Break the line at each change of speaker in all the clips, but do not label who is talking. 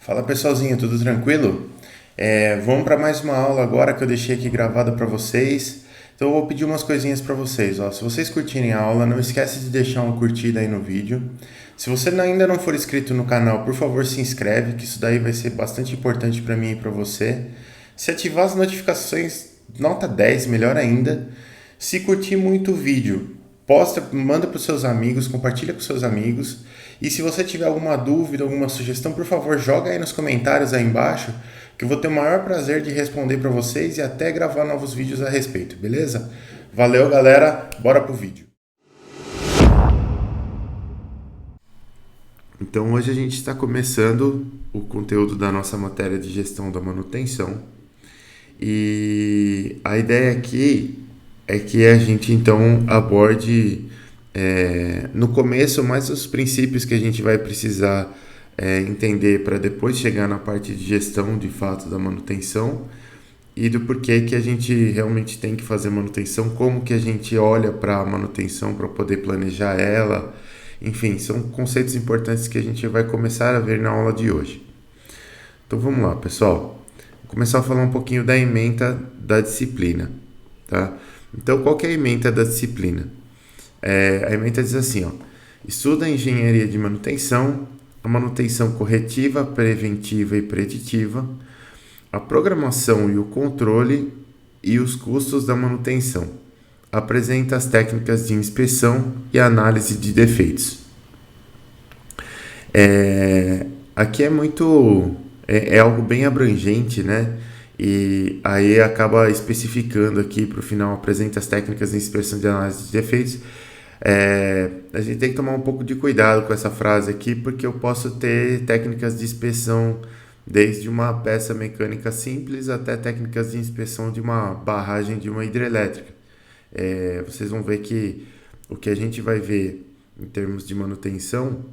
Fala pessoalzinho, tudo tranquilo? Vamos para mais uma aula agora que eu deixei aqui gravada para vocês. Então eu vou pedir umas coisinhas para vocês. Ó. Se vocês curtirem a aula, não esquece de deixar uma curtida aí no vídeo. Se você ainda não for inscrito no canal, por favor se inscreve, que isso daí vai ser bastante importante para mim e para você. Se ativar as notificações, nota 10, melhor ainda. Se curtir muito o vídeo, posta, manda para os seus amigos, compartilha com seus amigos. E se você tiver alguma dúvida, alguma sugestão, por favor, joga aí nos comentários aí embaixo, que eu vou ter o maior prazer de responder para vocês e até gravar novos vídeos a respeito, beleza? Valeu, galera, bora pro vídeo. Então hoje a gente está começando o conteúdo da nossa matéria de gestão da manutenção. E a ideia aqui é que a gente então aborde no começo mais os princípios que a gente vai precisar entender para depois chegar na parte de gestão de fato da manutenção e do porquê que a gente realmente tem que fazer manutenção, como que a gente olha para a manutenção para poder planejar ela. Enfim, são conceitos importantes que a gente vai começar a ver na aula de hoje. Então vamos lá, pessoal. Vou começar a falar um pouquinho da ementa da disciplina, tá? Então, qual que é a ementa da disciplina? A ementa diz assim, ó, estuda a engenharia de manutenção, a manutenção corretiva, preventiva e preditiva, a programação e o controle e os custos da manutenção. Apresenta as técnicas de inspeção e análise de defeitos. Aqui é algo bem abrangente, né? E aí acaba especificando aqui para o final, apresenta as técnicas de inspeção e análise de defeitos. A gente tem que tomar um pouco de cuidado com essa frase aqui, porque eu posso ter técnicas de inspeção desde uma peça mecânica simples até técnicas de inspeção de uma barragem de uma hidrelétrica. Vocês vão ver que o que a gente vai ver em termos de manutenção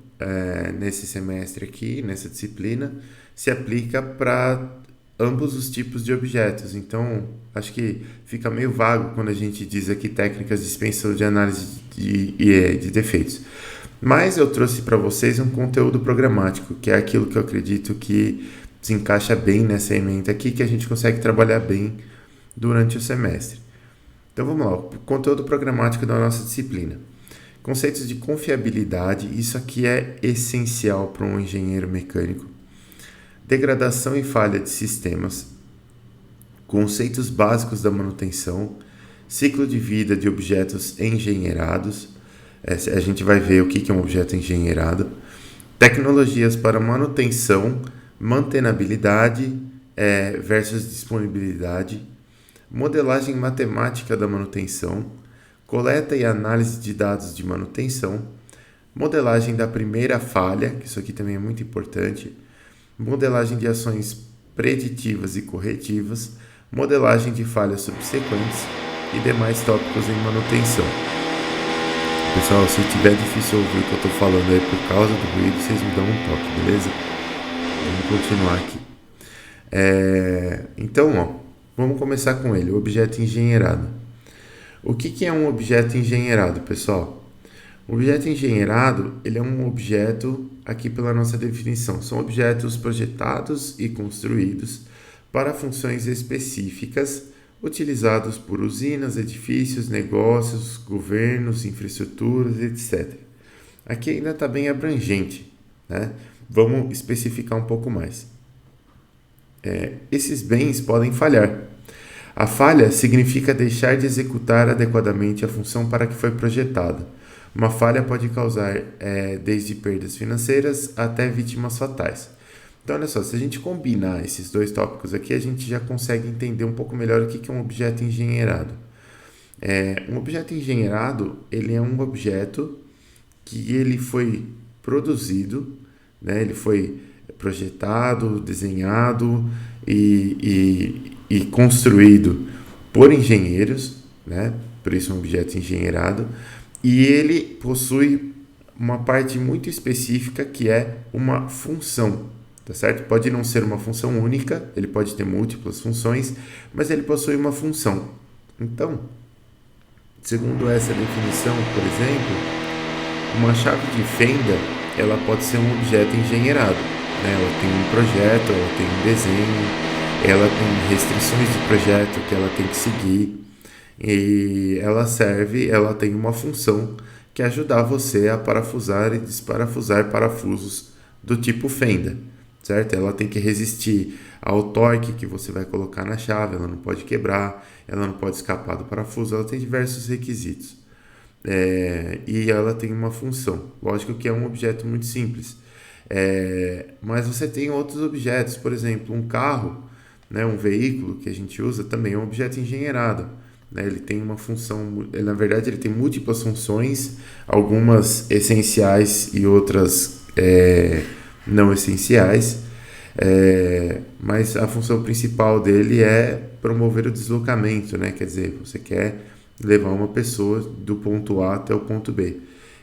nesse semestre aqui, nessa disciplina, se aplica para ambos os tipos de objetos. Então, acho que fica meio vago quando a gente diz aqui técnicas de inspeção de análise de defeitos. Mas eu trouxe para vocês um conteúdo programático, que é aquilo que eu acredito que se encaixa bem nessa ementa aqui, que a gente consegue trabalhar bem durante o semestre. Então vamos lá, o conteúdo programático da nossa disciplina. Conceitos de confiabilidade, isso aqui é essencial para um engenheiro mecânico. Degradação e falha de sistemas, conceitos básicos da manutenção, ciclo de vida de objetos engenheirados, a gente vai ver o que é um objeto engenheirado, tecnologias para manutenção, mantenabilidade versus disponibilidade, modelagem matemática da manutenção, coleta e análise de dados de manutenção, modelagem da primeira falha, que isso aqui também é muito importante, modelagem de ações preditivas e corretivas, modelagem de falhas subsequentes e demais tópicos em manutenção. Pessoal, se tiver difícil ouvir o que eu estou falando aí por causa do ruído, vocês me dão um toque, beleza? Vamos continuar aqui. Então, vamos começar com ele, o objeto engenheirado. O que é um objeto engenheirado, pessoal? O objeto engenheirado, ele é um objeto, aqui pela nossa definição, são objetos projetados e construídos para funções específicas, utilizados por usinas, edifícios, negócios, governos, infraestruturas, etc. Aqui ainda está bem abrangente, né? Vamos especificar um pouco mais. Esses bens podem falhar. A falha significa deixar de executar adequadamente a função para que foi projetada. Uma falha pode causar desde perdas financeiras até vítimas fatais. Então, olha só, se a gente combinar esses dois tópicos aqui, a gente já consegue entender um pouco melhor o que é um objeto engenheirado. Um objeto engenheirado, ele é um objeto que ele foi produzido, né? Ele foi projetado, desenhado e construído por engenheiros, né? Por isso é um objeto engenheirado. E ele possui uma parte muito específica que é uma função, tá certo? Pode não ser uma função única, ele pode ter múltiplas funções, mas ele possui uma função. Então, segundo essa definição, por exemplo, uma chave de fenda, ela pode ser um objeto engenheirado. né? Ela tem um projeto, ela tem um desenho, ela tem restrições de projeto que ela tem que seguir e ela tem uma função que é ajudar você a parafusar e desparafusar parafusos do tipo fenda, certo? Ela tem que resistir ao torque que você vai colocar na chave, ela não pode quebrar, ela não pode escapar do parafuso, ela tem diversos requisitos. E ela tem uma função. Lógico que é um objeto muito simples. Mas você tem outros objetos, por exemplo, um carro, né, um veículo que a gente usa também é um objeto engenheirado. Né? Ele tem uma função, na verdade, ele tem múltiplas funções, algumas essenciais e outras não essenciais. Mas a função principal dele é promover o deslocamento, né? Quer dizer, você quer levar uma pessoa do ponto A até o ponto B.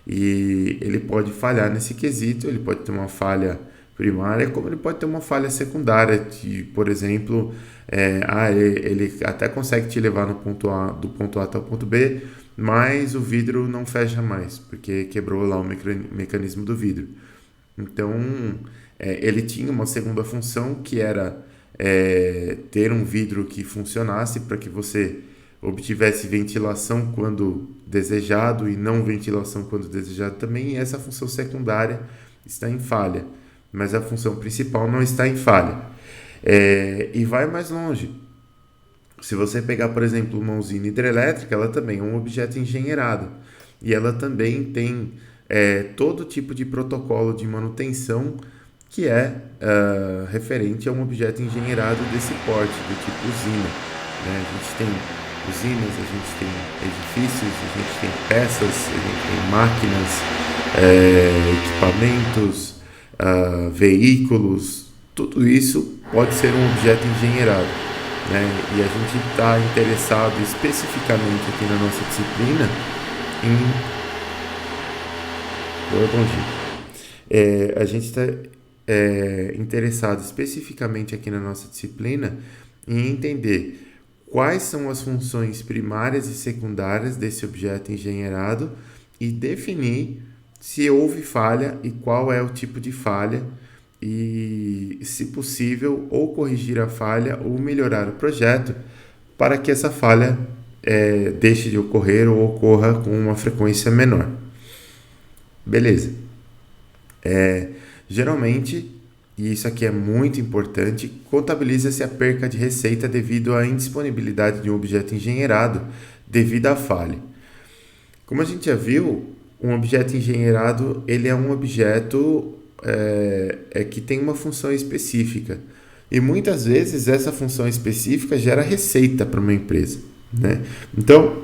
E ele pode falhar nesse quesito, ele pode ter uma falha primária, como ele pode ter uma falha secundária, de, por exemplo, ele até consegue te levar no ponto A, do ponto A até o ponto B, mas o vidro não fecha mais, porque quebrou lá o mecanismo do vidro. Então, ele tinha uma segunda função que era ter um vidro que funcionasse para que você obtivesse ventilação quando desejado e não ventilação quando desejado também, e essa função secundária está em falha, mas a função principal não está em falha. E vai mais longe. Se você pegar, por exemplo, uma usina hidrelétrica, ela também é um objeto engenheirado e ela também tem todo tipo de protocolo de manutenção que é referente a um objeto engenheirado desse porte, do tipo usina. Né? A gente tem usinas, a gente tem edifícios, a gente tem peças, a gente tem máquinas, equipamentos, veículos, tudo isso pode ser um objeto engenheirado. Né? E a gente está interessado especificamente aqui na nossa disciplina em... Bom dia. A gente está interessado especificamente aqui na nossa disciplina em entender quais são as funções primárias e secundárias desse objeto engenheirado e definir se houve falha e qual é o tipo de falha e, se possível, ou corrigir a falha ou melhorar o projeto para que essa falha deixe de ocorrer ou ocorra com uma frequência menor. Beleza. Geralmente, e isso aqui é muito importante, contabiliza-se a perca de receita devido à indisponibilidade de um objeto engenheirado devido à falha. Como a gente já viu, um objeto engenheirado ele é um objeto que tem uma função específica. E muitas vezes essa função específica gera receita para uma empresa. Né? Então,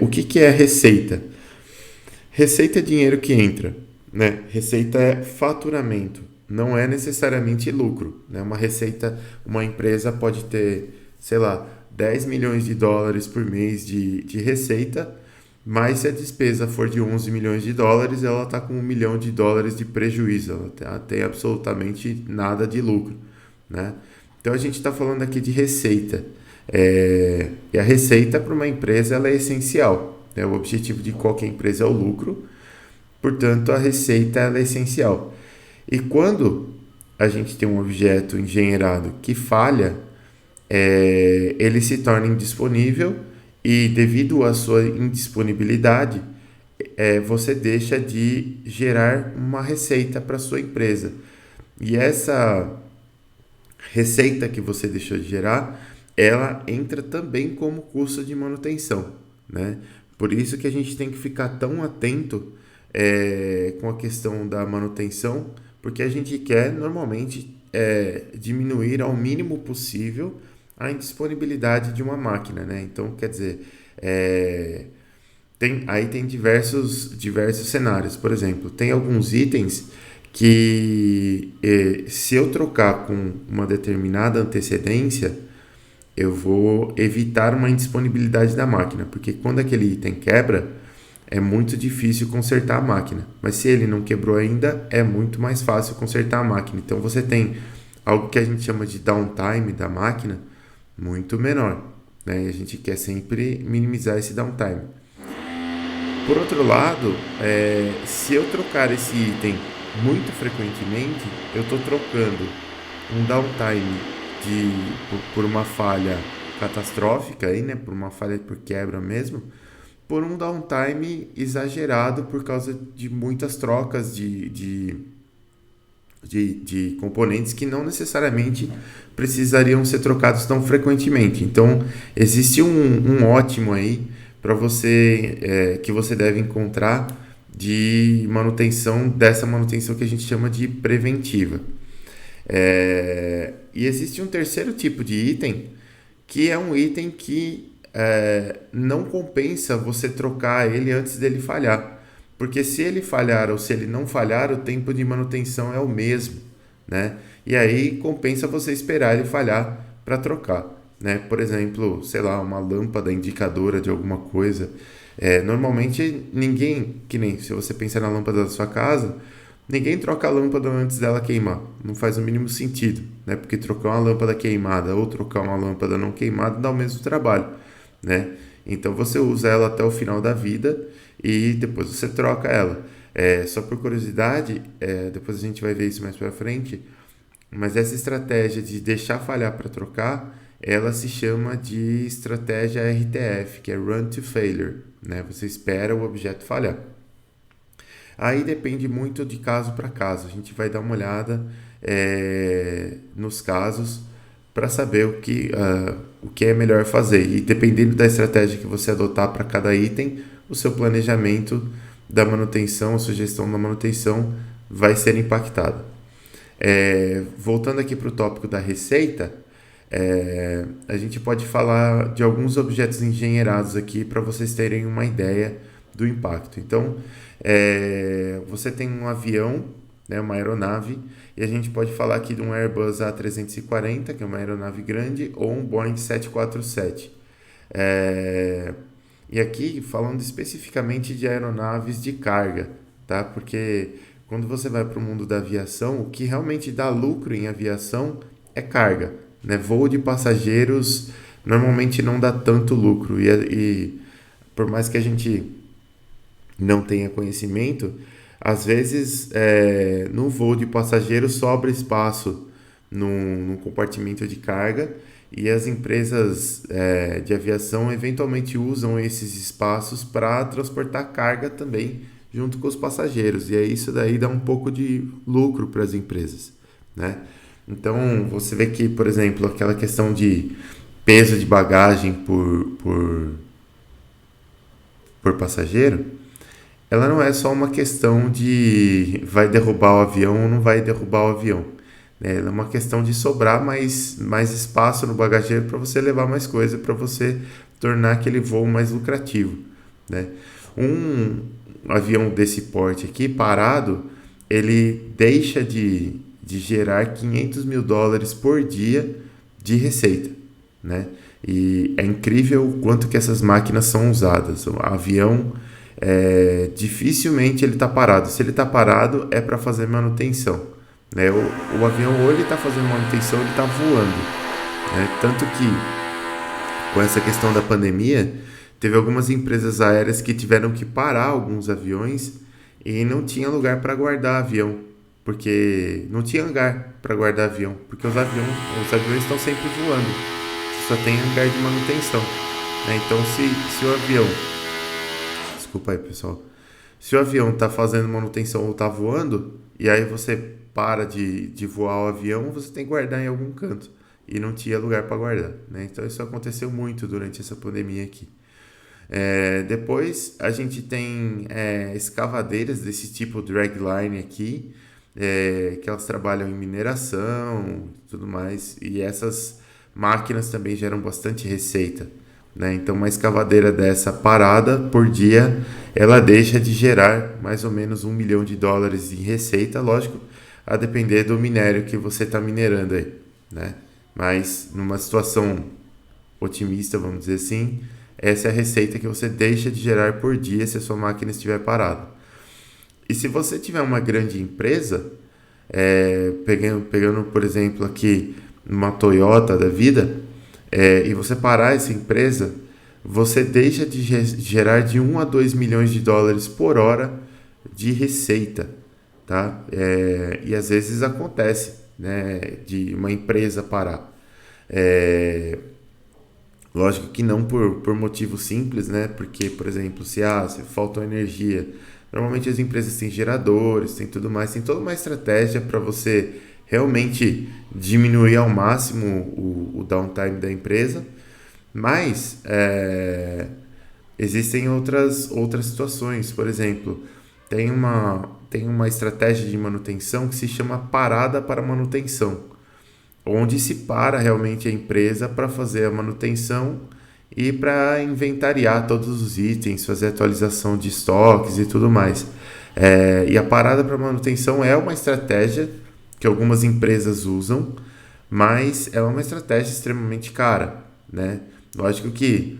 o que é receita? Receita é dinheiro que entra. Né? Receita é faturamento, não é necessariamente lucro. Né? Uma empresa pode ter, sei lá, 10 milhões de dólares por mês de receita, mas se a despesa for de 11 milhões de dólares, ela está com 1 milhão de dólares de prejuízo, ela tem absolutamente nada de lucro. Né? Então a gente está falando aqui de receita. E a receita para uma empresa ela é essencial. Né? O objetivo de qualquer empresa é o lucro. Portanto, a receita ela é essencial. E quando a gente tem um objeto engenheirado que falha, ele se torna indisponível e, devido à sua indisponibilidade, você deixa de gerar uma receita para a sua empresa. E essa receita que você deixou de gerar, ela entra também como custo de manutenção. Né? Por isso que a gente tem que ficar tão atento com a questão da manutenção, porque a gente quer normalmente diminuir ao mínimo possível a indisponibilidade de uma máquina, né? Então, quer dizer, tem diversos cenários. Por exemplo, tem alguns itens que se eu trocar com uma determinada antecedência, eu vou evitar uma indisponibilidade da máquina, porque quando aquele item quebra, é muito difícil consertar a máquina. Mas se ele não quebrou ainda, é muito mais fácil consertar a máquina. Então você tem algo que a gente chama de downtime da máquina muito menor. Né? E a gente quer sempre minimizar esse downtime. Por outro lado, se eu trocar esse item muito frequentemente eu estou trocando um downtime por uma falha catastrófica, aí, né, por uma falha por quebra mesmo, por um downtime exagerado por causa de muitas trocas de componentes que não necessariamente precisariam ser trocados tão frequentemente. Então, existe um ótimo aí para você que você deve encontrar de manutenção, dessa manutenção que a gente chama de preventiva. E existe um terceiro tipo de item, que é um item que não compensa você trocar ele antes dele falhar. Porque se ele falhar ou se ele não falhar, o tempo de manutenção é o mesmo, né? E aí compensa você esperar ele falhar para trocar, né? Por exemplo, sei lá, uma lâmpada indicadora de alguma coisa. Normalmente ninguém, que nem se você pensar na lâmpada da sua casa, ninguém troca a lâmpada antes dela queimar. Não faz o mínimo sentido, né? Porque trocar uma lâmpada queimada ou trocar uma lâmpada não queimada dá o mesmo trabalho, né? Então você usa ela até o final da vida e depois você troca ela. Só por curiosidade, depois a gente vai ver isso mais para frente, mas essa estratégia de deixar falhar para trocar, ela se chama de estratégia RTF, que é Run to Failure, né? Você espera o objeto falhar. Aí depende muito de caso para caso. A gente vai dar uma olhada nos casos para saber o que é melhor fazer. E dependendo da estratégia que você adotar para cada item, o seu planejamento da manutenção, a sugestão da manutenção vai ser impactada. Voltando aqui para o tópico da receita, a gente pode falar de alguns objetos engenheirados aqui para vocês terem uma ideia do impacto. Então, você tem um avião, né, uma aeronave, e a gente pode falar aqui de um Airbus A340, que é uma aeronave grande, ou um Boeing 747. E aqui falando especificamente de aeronaves de carga, tá? Porque quando você vai para o mundo da aviação, o que realmente dá lucro em aviação é carga, né? Voo de passageiros normalmente não dá tanto lucro e por mais que a gente não tenha conhecimento, às vezes no voo de passageiro sobra espaço num compartimento de carga e as empresas de aviação eventualmente usam esses espaços para transportar carga também junto com os passageiros e aí isso daí dá um pouco de lucro para as empresas, né? Então você vê que, por exemplo, aquela questão de peso de bagagem por passageiro, ela não é só uma questão de vai derrubar o avião ou não vai derrubar o avião. Ela é uma questão de sobrar mais espaço no bagageiro para você levar mais coisa, para você tornar aquele voo mais lucrativo, né? Um avião desse porte aqui, parado, ele deixa de gerar US$ 500 mil por dia de receita, né? E é incrível o quanto que essas máquinas são usadas. O avião dificilmente ele está parado. Se ele está parado é para fazer manutenção, né? O avião ou ele está fazendo manutenção ou ele está voando, né? Tanto que com essa questão da pandemia teve algumas empresas aéreas que tiveram que parar alguns aviões e não tinha lugar para guardar avião, porque não tinha hangar para guardar avião, porque os aviões estão sempre voando, só tem hangar de manutenção, né? Então se o avião, desculpa aí pessoal, se o avião está fazendo manutenção ou está voando, e aí você para de voar o avião, você tem que guardar em algum canto, e não tinha lugar para guardar, né? Então isso aconteceu muito durante essa pandemia aqui. Depois a gente tem escavadeiras desse tipo dragline aqui, que elas trabalham em mineração e tudo mais, e essas máquinas também geram bastante receita, né? Então uma escavadeira dessa parada por dia, ela deixa de gerar mais ou menos US$ 1 milhão em receita, lógico, a depender do minério que você está minerando aí, né? Mas numa situação otimista, vamos dizer assim, essa é a receita que você deixa de gerar por dia se a sua máquina estiver parada. E se você tiver uma grande empresa, pegando por exemplo aqui uma Toyota da vida, e você parar essa empresa, você deixa de gerar de US$ 1 a US$ 2 milhões por hora de receita, tá? E às vezes acontece, né, de uma empresa parar. É, lógico que não por motivo simples, né? Porque, por exemplo, se falta energia, normalmente as empresas têm geradores, tem tudo mais, tem toda uma estratégia para você realmente diminuir ao máximo o downtime da empresa, mas existem outras situações. Por exemplo, tem uma estratégia de manutenção que se chama parada para manutenção, onde se para realmente a empresa para fazer a manutenção e para inventariar todos os itens, fazer atualização de estoques e tudo mais. E a parada para manutenção é uma estratégia que algumas empresas usam, mas é uma estratégia extremamente cara, né? Lógico que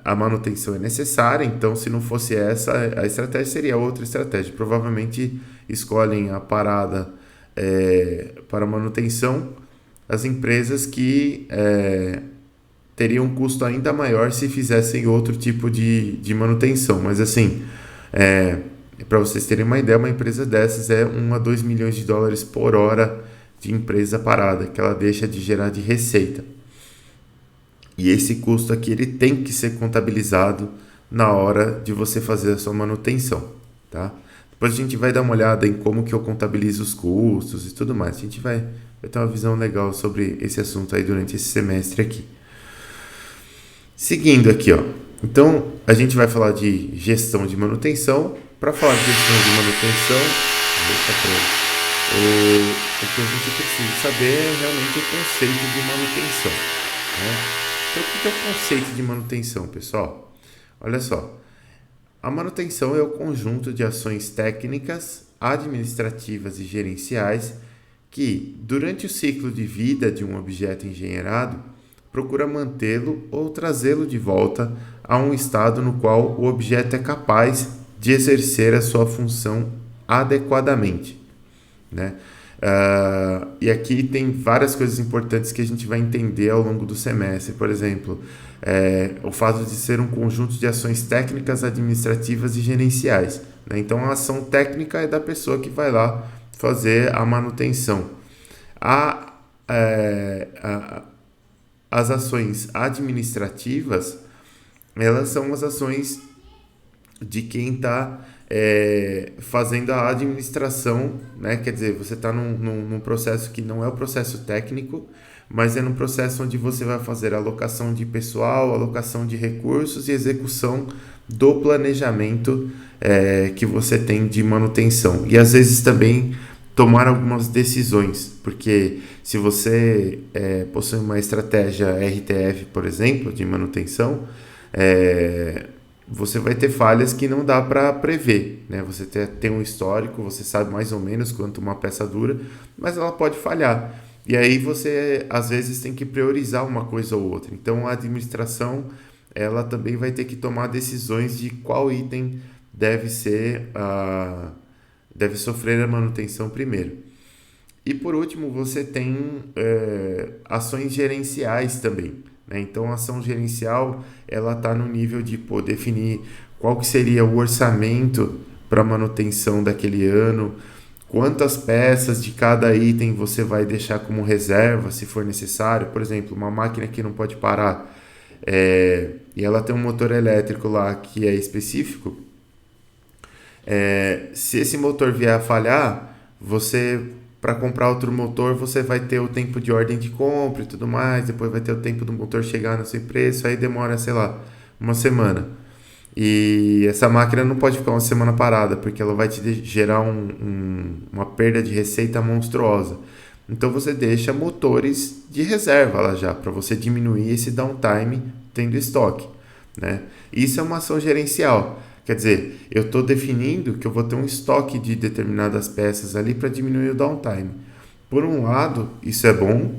a manutenção é necessária, então se não fosse essa, a estratégia seria outra estratégia. Provavelmente escolhem a parada para manutenção as empresas que teriam um custo ainda maior se fizessem outro tipo de manutenção. Mas assim, para vocês terem uma ideia, uma empresa dessas é 1 a 2 milhões de dólares por hora de empresa parada, que ela deixa de gerar de receita. E esse custo aqui ele tem que ser contabilizado na hora de você fazer a sua manutenção, tá? Depois a gente vai dar uma olhada em como que eu contabilizo os custos e tudo mais. A gente vai ter uma visão legal sobre esse assunto aí durante esse semestre aqui. Seguindo aqui, ó. Então, a gente vai falar de gestão de manutenção. Para falar de gestão de manutenção, o que a gente precisa saber é realmente o conceito de manutenção, né? Então, o que é o conceito de manutenção, pessoal? Olha só, a manutenção é o conjunto de ações técnicas, administrativas e gerenciais que, durante o ciclo de vida de um objeto engenheirado, procura mantê-lo ou trazê-lo de volta a um estado no qual o objeto é capaz de exercer a sua função adequadamente, né? E aqui tem várias coisas importantes que a gente vai entender ao longo do semestre. Por exemplo, o fato de ser um conjunto de ações técnicas, administrativas e gerenciais, né? Então, a ação técnica é da pessoa que vai lá fazer a manutenção. As ações administrativas, elas são as ações de quem está fazendo a administração, né? Quer dizer, você está num processo que não é o processo técnico, mas é num processo onde você vai fazer alocação de pessoal, alocação de recursos e execução do planejamento que você tem de manutenção. E às vezes também tomar algumas decisões, porque se você possui uma estratégia RTF, por exemplo, de manutenção, você vai ter falhas que não dá para prever, né? Você tem um histórico, você sabe mais ou menos quanto uma peça dura, mas ela pode falhar. E aí você, às vezes, tem que priorizar uma coisa ou outra. Então, a administração, ela também vai ter que tomar decisões de qual item deve sofrer a manutenção primeiro. E, por último, você tem ações gerenciais também, né? Então, a ação gerencial, ela está no nível de definir qual que seria o orçamento para manutenção daquele ano, quantas peças de cada item você vai deixar como reserva, se for necessário. Por exemplo, uma máquina que não pode parar e ela tem um motor elétrico lá que é específico. Se esse motor vier a falhar, para comprar outro motor, você vai ter o tempo de ordem de compra e tudo mais, depois vai ter o tempo do motor chegar no seu preço, aí demora, sei lá, uma semana. E essa máquina não pode ficar uma semana parada, porque ela vai te gerar uma perda de receita monstruosa. Então você deixa motores de reserva lá já, para você diminuir esse downtime tendo estoque, né? Isso é uma ação gerencial. Quer dizer, eu estou definindo que eu vou ter um estoque de determinadas peças ali para diminuir o downtime. Por um lado, isso é bom,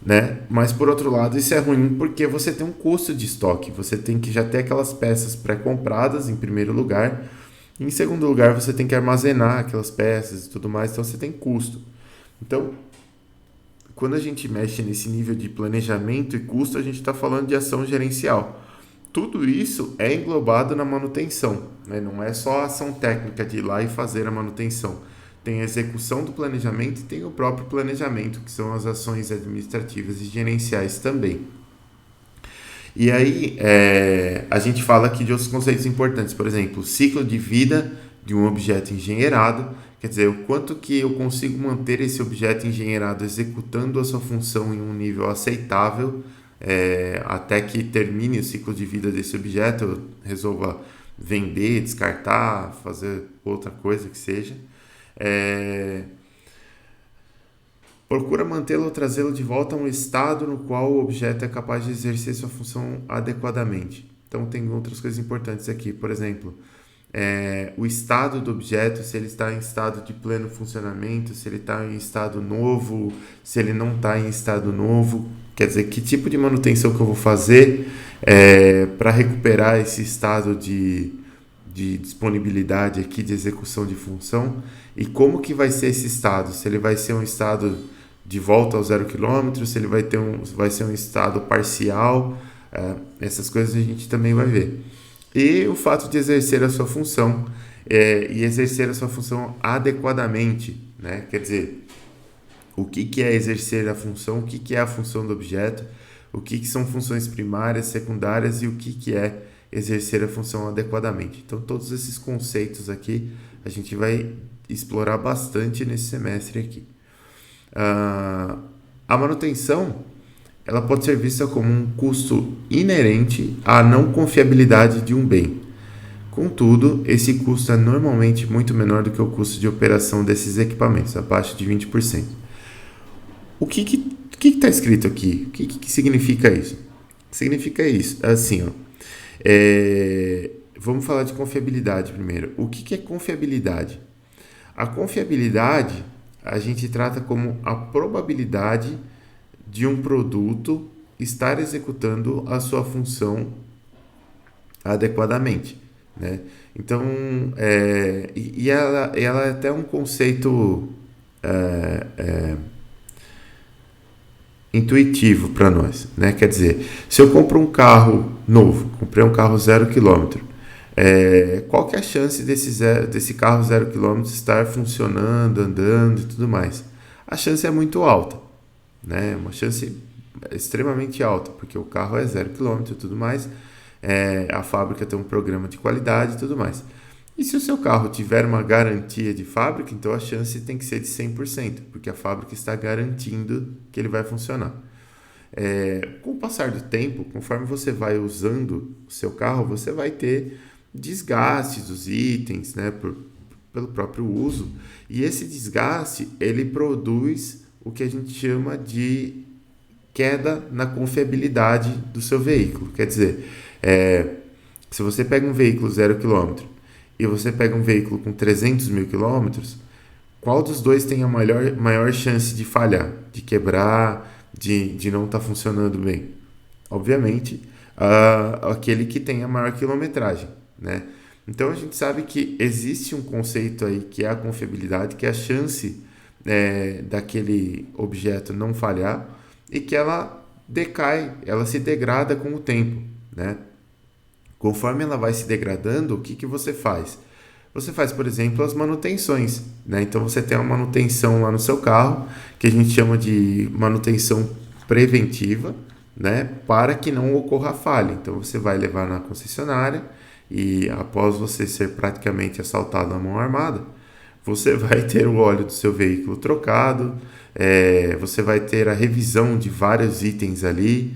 né? Mas por outro lado, isso é ruim porque você tem um custo de estoque. Você tem que já ter aquelas peças pré-compradas em primeiro lugar. Em segundo lugar, você tem que armazenar aquelas peças e tudo mais, então você tem custo. Então, quando a gente mexe nesse nível de planejamento e custo, a gente está falando de ação gerencial. tudo isso é englobado na manutenção, né? Não é só a ação técnica de ir lá e fazer a manutenção. Tem a execução do planejamento e tem o próprio planejamento, que são as ações administrativas e gerenciais também. E aí, a gente fala aqui de outros conceitos importantes, por exemplo, o ciclo de vida de um objeto engenheirado, quer dizer, o quanto que eu consigo manter esse objeto engenheirado executando a sua função em um nível aceitável, até que termine o ciclo de vida desse objeto, eu resolva vender, descartar, fazer outra coisa que seja. Procura mantê-lo ou trazê-lo de volta a um estado no qual o objeto é capaz de exercer sua função adequadamente. Então, tem outras coisas importantes aqui. Por exemplo, o estado do objeto, se ele está em estado de pleno funcionamento, se ele está em estado novo, se ele não está em estado novo. Quer dizer, que tipo de manutenção que eu vou fazer para recuperar esse estado de disponibilidade aqui, de execução de função, e como que vai ser esse estado, se ele vai ser um estado de volta ao 0 km, se ele vai ser um estado parcial, essas coisas a gente também vai ver. E o fato de exercer a sua função, e exercer a sua função adequadamente, né? Quer dizer, o que é exercer a função, o que é a função do objeto, o que são funções primárias, secundárias e o que é exercer a função adequadamente. Então, todos esses conceitos aqui a gente vai explorar bastante nesse semestre aqui. A manutenção ela pode ser vista como um custo inerente à não confiabilidade de um bem. Contudo, esse custo é normalmente muito menor do que o custo de operação desses equipamentos, abaixo de 20%. O que está escrito aqui? O que significa isso? Significa isso, assim, ó. Vamos falar de confiabilidade primeiro. O que é confiabilidade? A confiabilidade a gente trata como a probabilidade de um produto estar executando a sua função adequadamente, né? Então, ela é até um conceito intuitivo para nós, né? Quer dizer, se eu compro um carro novo, comprei um carro 0 km, qual que é a chance desse carro 0 km estar funcionando, andando e tudo mais? A chance é muito alta, né? Uma chance extremamente alta, porque o carro é 0 km e tudo mais, a fábrica tem um programa de qualidade e tudo mais. E se o seu carro tiver uma garantia de fábrica, então a chance tem que ser de 100%, porque a fábrica está garantindo que ele vai funcionar. Com o passar do tempo, conforme você vai usando o seu carro, você vai ter desgastes dos itens, né, pelo próprio uso, e esse desgaste ele produz o que a gente chama de queda na confiabilidade do seu veículo. Quer dizer, se você pega um veículo 0 km e você pega um veículo com 300 mil quilômetros, qual dos dois tem a maior chance de falhar, de quebrar, de não estar funcionando bem? Obviamente, aquele que tem a maior quilometragem, né? Então, a gente sabe que existe um conceito aí que é a confiabilidade, que é a chance daquele objeto não falhar e que ela decai, ela se degrada com o tempo, né? Conforme ela vai se degradando, o que você faz? Você faz, por exemplo, as manutenções, né? Então, você tem uma manutenção lá no seu carro, que a gente chama de manutenção preventiva, né? Para que não ocorra falha. Então, você vai levar na concessionária e, após você ser praticamente assaltado à mão armada, você vai ter o óleo do seu veículo trocado, você vai ter a revisão de vários itens ali,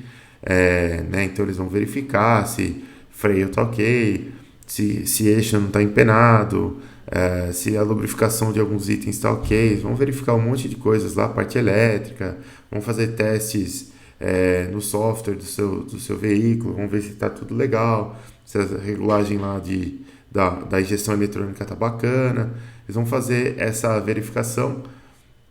né? Então, eles vão verificar se freio está ok, se eixo não está empenado, se a lubrificação de alguns itens está ok. Vão verificar um monte de coisas lá, parte elétrica, vão fazer testes no software do seu veículo, vão ver se está tudo legal, se a regulagem lá da injeção eletrônica está bacana. Eles vão fazer essa verificação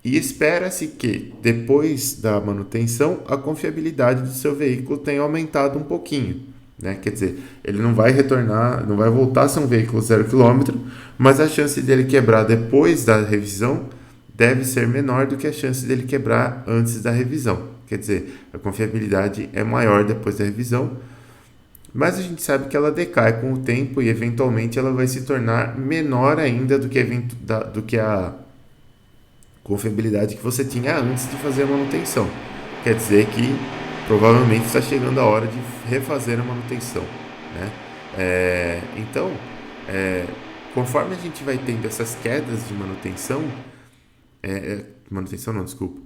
e espera-se que, depois da manutenção, a confiabilidade do seu veículo tenha aumentado um pouquinho. Né? Quer dizer, ele não vai retornar, não vai voltar a ser um veículo 0 km, mas a chance dele quebrar depois da revisão deve ser menor do que a chance dele quebrar antes da revisão. Quer dizer, a confiabilidade é maior depois da revisão. mas a gente sabe que ela decai com o tempo e eventualmente ela vai se tornar menor ainda do que a confiabilidade que você tinha antes de fazer a manutenção. Quer dizer que provavelmente está chegando a hora de refazer a manutenção, né? Então, é, conforme a gente vai tendo essas quedas de manutenção, manutenção não, desculpa,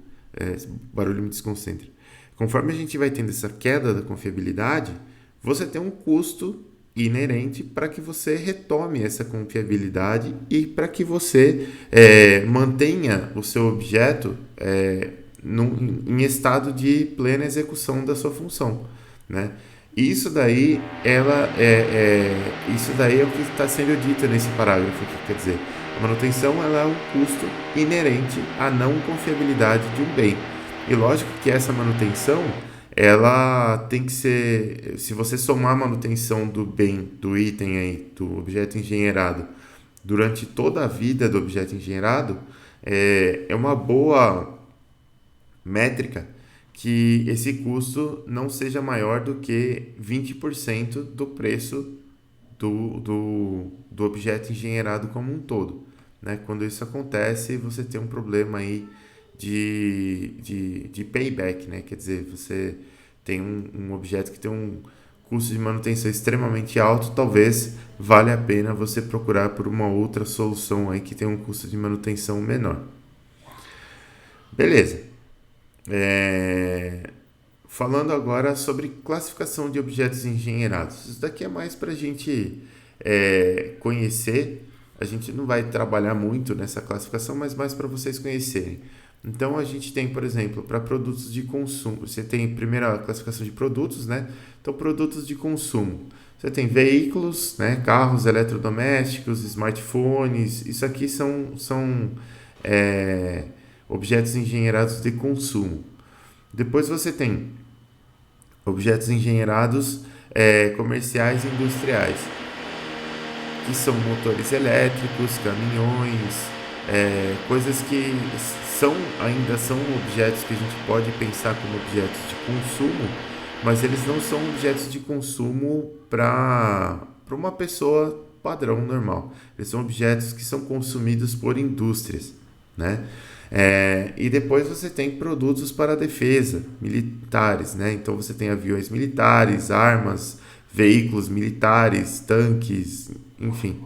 barulho me desconcentra. Conforme a gente vai tendo essa queda da confiabilidade, você tem um custo inerente para que você retome essa confiabilidade e para que você mantenha o seu objeto em estado de plena execução da sua função, né? Isso daí é o que está sendo dito nesse parágrafo aqui, quer dizer, a manutenção ela é um custo inerente à não confiabilidade de um bem. E lógico que essa manutenção ela tem que ser, se você somar a manutenção do bem, do item aí, do objeto engenheirado, durante toda a vida do objeto engenheirado, é uma boa métrica que esse custo não seja maior do que 20% do preço do objeto engenheirado como um todo, né? Quando isso acontece, você tem um problema aí de payback, né? Quer dizer, você tem um objeto que tem um custo de manutenção extremamente alto, talvez valha a pena você procurar por uma outra solução aí que tem um custo de manutenção menor. Beleza. Falando agora sobre classificação de objetos engenheirados. Isso daqui é mais para a gente conhecer. A gente não vai trabalhar muito nessa classificação, mas mais para vocês conhecerem. Então, a gente tem, por exemplo, para produtos de consumo. Você tem primeiro a classificação de produtos, né? Então, produtos de consumo. Você tem veículos, né? Carros, eletrodomésticos, smartphones. Isso aqui são objetos engenheirados de consumo. Depois você tem objetos engenheirados comerciais e industriais, que são motores elétricos, caminhões, coisas que ainda são objetos que a gente pode pensar como objetos de consumo, mas eles não são objetos de consumo para uma pessoa padrão normal. Eles são objetos que são consumidos por indústrias, né? E depois você tem produtos para a defesa, militares, né? Então você tem aviões militares, armas, veículos militares, tanques, enfim,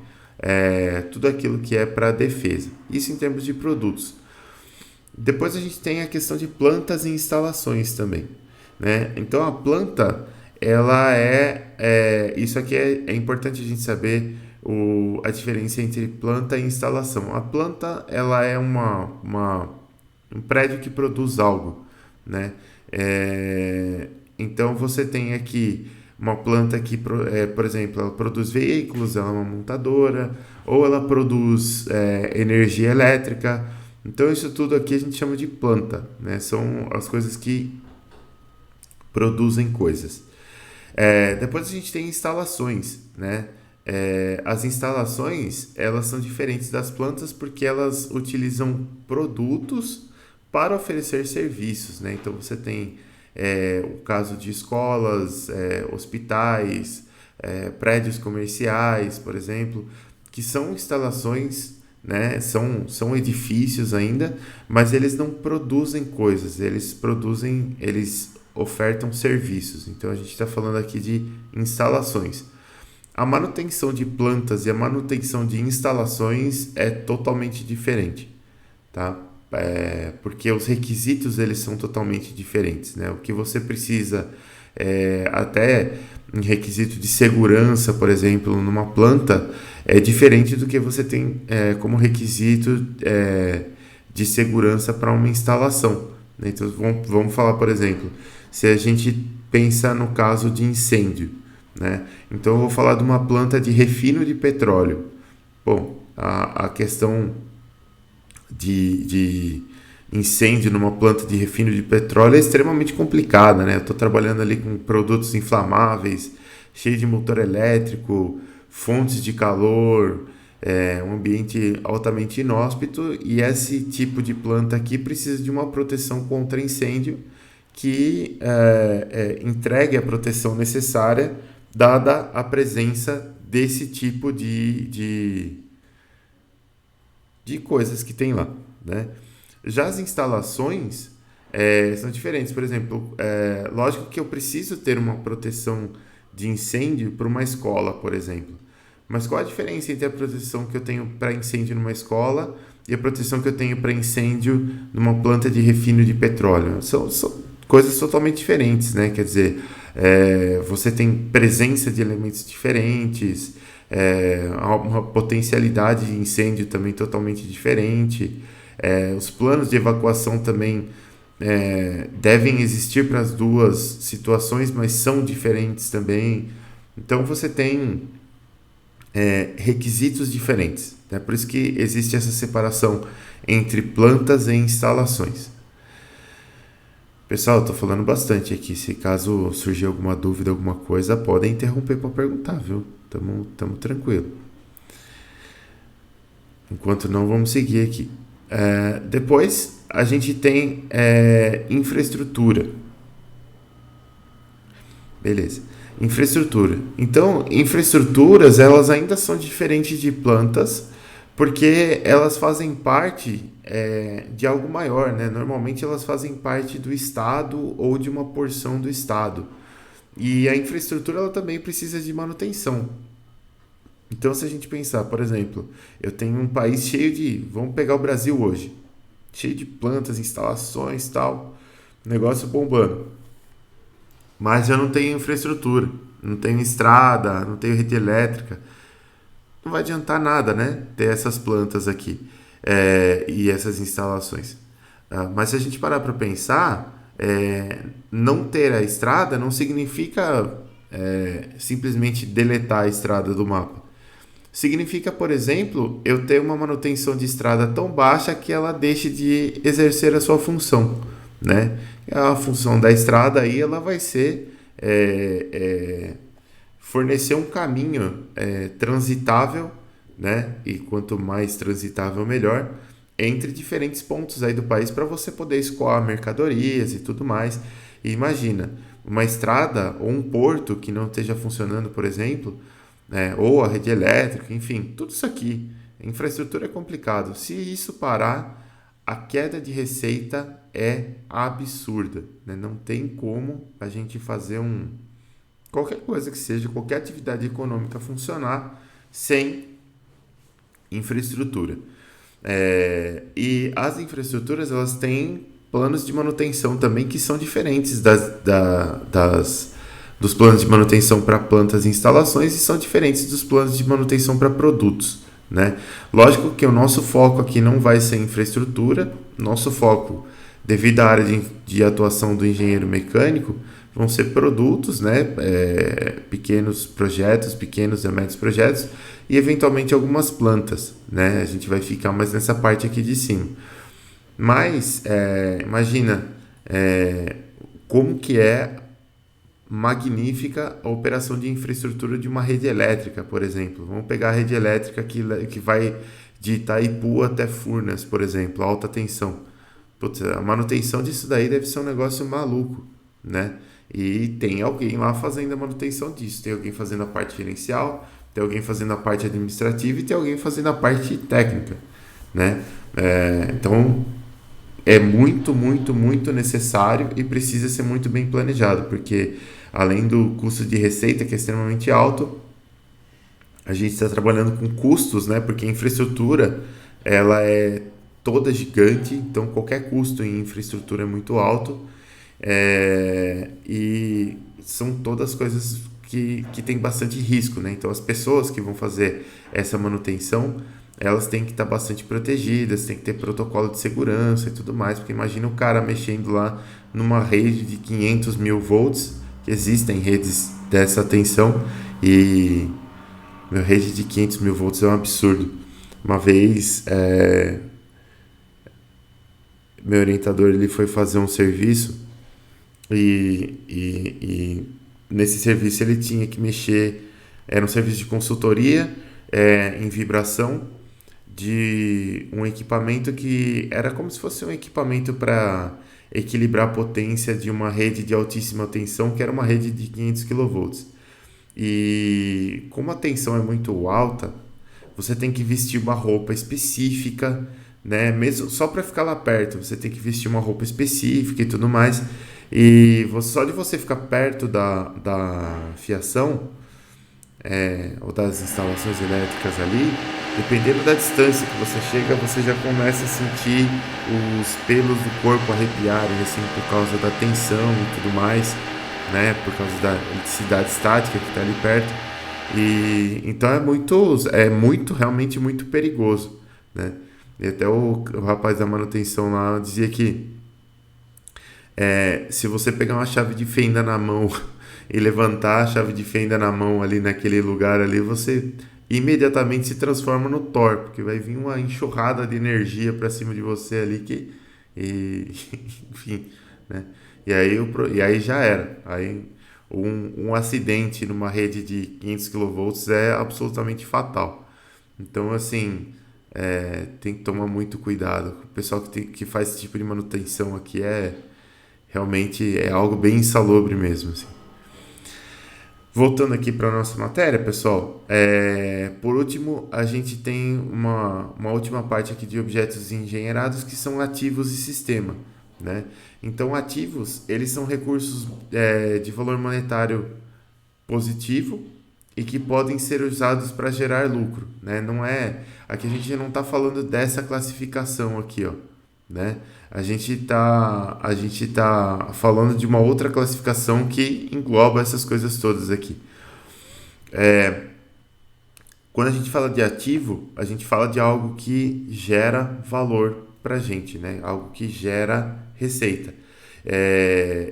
tudo aquilo que é para a defesa. Isso em termos de produtos. Depois a gente tem a questão de plantas e instalações também, né? Então a planta, ela isso aqui é importante a gente saber a diferença entre planta e instalação. A planta, ela é um prédio que produz algo, né? Então você tem aqui uma planta que, por exemplo, ela produz veículos, ela é uma montadora, ou ela produz energia elétrica. Então isso tudo aqui a gente chama de planta, né? São as coisas que produzem coisas. Depois a gente tem instalações, né? As instalações, elas são diferentes das plantas porque elas utilizam produtos para oferecer serviços, né? Então você tem o caso de escolas, hospitais, prédios comerciais, por exemplo, que são instalações, né? São edifícios ainda, mas eles não produzem coisas, eles ofertam serviços. Então a gente está falando aqui de instalações. A manutenção de plantas e a manutenção de instalações é totalmente diferente, tá? Porque os requisitos eles são totalmente diferentes, né? O que você precisa, até em requisito de segurança, por exemplo, numa planta, é diferente do que você tem como requisito de segurança para uma instalação, né? Então vamos falar, por exemplo, se a gente pensa no caso de incêndio, né? Então eu vou falar de uma planta de refino de petróleo. Bom, a questão de incêndio numa planta de refino de petróleo é extremamente complicada, né? Eu estou trabalhando ali com produtos inflamáveis, cheio de motor elétrico, fontes de calor, um ambiente altamente inóspito, e esse tipo de planta aqui precisa de uma proteção contra incêndio que entregue a proteção necessária dada a presença desse tipo de coisas que tem lá, né? Já as instalações são diferentes. Por exemplo, lógico que eu preciso ter uma proteção de incêndio para uma escola, por exemplo. Mas qual a diferença entre a proteção que eu tenho para incêndio numa escola e a proteção que eu tenho para incêndio numa planta de refino de petróleo? São coisas totalmente diferentes, né? Quer dizer, você tem presença de elementos diferentes, há uma potencialidade de incêndio também totalmente diferente. Os planos de evacuação também devem existir para as duas situações, mas são diferentes também. Então você tem requisitos diferentes, né? Por isso que existe essa separação entre plantas e instalações. Pessoal, eu tô falando bastante aqui. Se caso surgir alguma dúvida, alguma coisa, podem interromper para perguntar, viu? Tamo tranquilo. Enquanto não, vamos seguir aqui. Depois, a gente tem infraestrutura. Beleza. Infraestrutura. Então, infraestruturas, elas ainda são diferentes de plantas, porque elas fazem parte de algo maior, né? Normalmente elas fazem parte do Estado ou de uma porção do Estado. E a infraestrutura ela também precisa de manutenção. Então, se a gente pensar, por exemplo, eu tenho um país cheio de. Vamos pegar o Brasil hoje. Cheio de plantas, instalações tal. Negócio bombando. Mas eu não tenho infraestrutura. Não tenho estrada, não tenho rede elétrica. Não vai adiantar nada, né? Ter essas plantas aqui e essas instalações. Mas se a gente parar para pensar, não ter a estrada não significa simplesmente deletar a estrada do mapa. Significa, por exemplo, eu ter uma manutenção de estrada tão baixa que ela deixe de exercer a sua função, né? A função da estrada aí ela vai ser fornecer um caminho transitável, né? E quanto mais transitável melhor, entre diferentes pontos aí do país para você poder escoar mercadorias e tudo mais. E imagina, uma estrada ou um porto que não esteja funcionando, por exemplo, ou a rede elétrica, enfim, tudo isso aqui. A infraestrutura é complicado. Se isso parar, a queda de receita é absurda, né? Não tem como a gente fazer qualquer coisa que seja, qualquer atividade econômica funcionar sem infraestrutura. E as infraestruturas elas têm planos de manutenção também que são diferentes dos planos de manutenção para plantas e instalações e são diferentes dos planos de manutenção para produtos, né? Lógico que o nosso foco aqui não vai ser infraestrutura, nosso foco, devido à área de atuação do engenheiro mecânico, vão ser produtos, né? Pequenos projetos, pequenos e médios projetos e eventualmente algumas plantas, né? A gente vai ficar mais nessa parte aqui de cima. Mas imagina como que é magnífica a operação de infraestrutura de uma rede elétrica, por exemplo. Vamos pegar a rede elétrica que vai de Itaipu até Furnas, por exemplo, alta tensão. Putz, a manutenção disso daí deve ser um negócio maluco, né? E tem alguém lá fazendo a manutenção disso. Tem alguém fazendo a parte gerencial, tem alguém fazendo a parte administrativa e tem alguém fazendo a parte técnica, né? Então, é muito, muito, muito necessário e precisa ser muito bem planejado, porque além do custo de receita, que é extremamente alto, a gente está trabalhando com custos, né? Porque a infraestrutura, ela é toda gigante, então qualquer custo em infraestrutura é muito alto, e são todas coisas que tem bastante risco, né? Então as pessoas que vão fazer essa manutenção, elas têm que estar bastante protegidas, tem que ter protocolo de segurança e tudo mais, porque imagina o cara mexendo lá numa rede de 500 mil volts, que existem redes dessa tensão, e meu rede de 500 mil volts é um absurdo. Uma vez, meu orientador ele foi fazer um serviço e nesse serviço ele tinha que mexer, era um serviço de consultoria em vibração de um equipamento que era como se fosse um equipamento para equilibrar a potência de uma rede de altíssima tensão, que era uma rede de 500 kV. E como a tensão é muito alta, você tem que vestir uma roupa específica, né? Mesmo só para ficar lá perto, você tem que vestir uma roupa específica e tudo mais. E só de você ficar perto da fiação, ou das instalações elétricas ali, dependendo da distância que você chega, você já começa a sentir os pelos do corpo arrepiarem, assim, por causa da tensão e tudo mais, né? Por causa da eletricidade estática que está ali perto. E então é muito, realmente muito perigoso, né? E até o rapaz da manutenção lá dizia que se você pegar uma chave de fenda na mão e levantar a chave de fenda na mão ali naquele lugar ali, você imediatamente se transforma no Thor, porque vai vir uma enxurrada de energia para cima de você ali e enfim, né? E aí já era. Aí um acidente numa rede de 500 kV é absolutamente fatal. Então, assim, tem que tomar muito cuidado. O pessoal que faz esse tipo de manutenção aqui realmente é algo bem insalubre mesmo, assim. Voltando aqui para a nossa matéria, pessoal, por último, a gente tem uma última parte aqui de objetos engenheirados que são ativos e sistema, né? Então, ativos, eles são recursos de valor monetário positivo e que podem ser usados para gerar lucro, né? Não é, aqui a gente não está falando dessa classificação aqui, ó, né? A gente tá falando de uma outra classificação que engloba essas coisas todas aqui. Quando a gente fala de ativo, a gente fala de algo que gera valor para a gente, né? Algo que gera receita.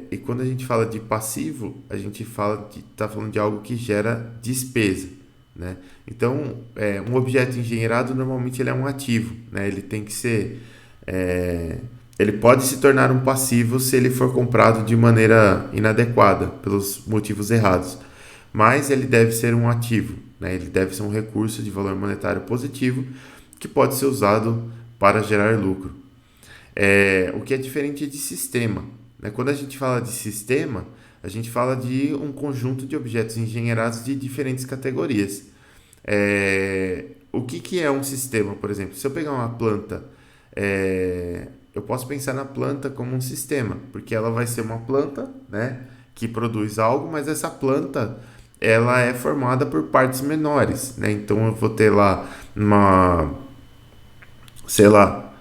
E quando a gente fala de passivo, a gente está falando de algo que gera despesa, né? Então, um objeto engenheirado normalmente ele é um ativo, né? Ele tem que ser, ele pode se tornar um passivo se ele for comprado de maneira inadequada, pelos motivos errados, mas ele deve ser um ativo, né? Ele deve ser um recurso de valor monetário positivo que pode ser usado para gerar lucro. O que é diferente de sistema, né? Quando a gente fala de sistema, a gente fala de um conjunto de objetos engenheirados de diferentes categorias. O que é um sistema, por exemplo? Se eu pegar uma planta, eu posso pensar na planta como um sistema, porque ela vai ser uma planta, né, que produz algo, mas essa planta ela é formada por partes menores, né? Então eu vou ter lá sei lá,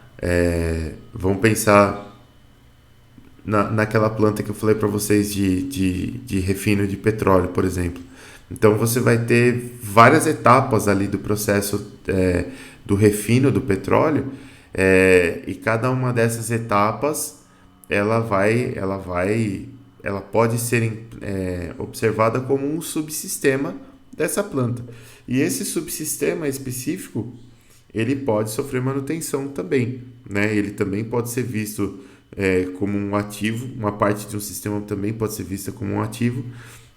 vamos pensar naquela planta que eu falei para vocês de refino de petróleo, por exemplo. Então você vai ter várias etapas ali do processo do refino do petróleo, e cada uma dessas etapas ela pode ser observada como um subsistema dessa planta. E esse subsistema específico ele pode sofrer manutenção também, né? Ele também pode ser visto como um ativo, uma parte de um sistema também pode ser vista como um ativo,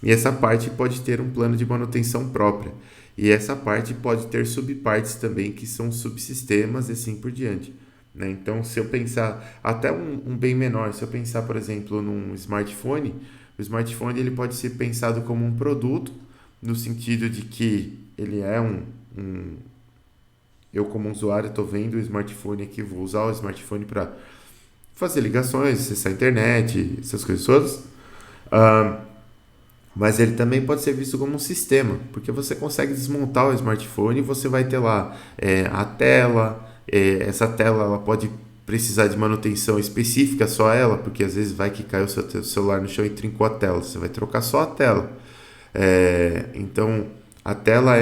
e essa parte pode ter um plano de manutenção própria. E essa parte pode ter subpartes também, que são subsistemas e assim por diante, né? Então, se eu pensar até um bem menor, se eu pensar, por exemplo, num smartphone, o smartphone ele pode ser pensado como um produto, no sentido de que ele é eu como usuário estou vendo o smartphone aqui, vou usar o smartphone para fazer ligações, acessar a internet, essas coisas todas. Mas ele também pode ser visto como um sistema, porque você consegue desmontar o smartphone e você vai ter lá a tela. Essa tela ela pode precisar de manutenção específica, só ela, porque às vezes vai que caiu o seu celular no chão e trincou a tela, você vai trocar só a tela. Então a tela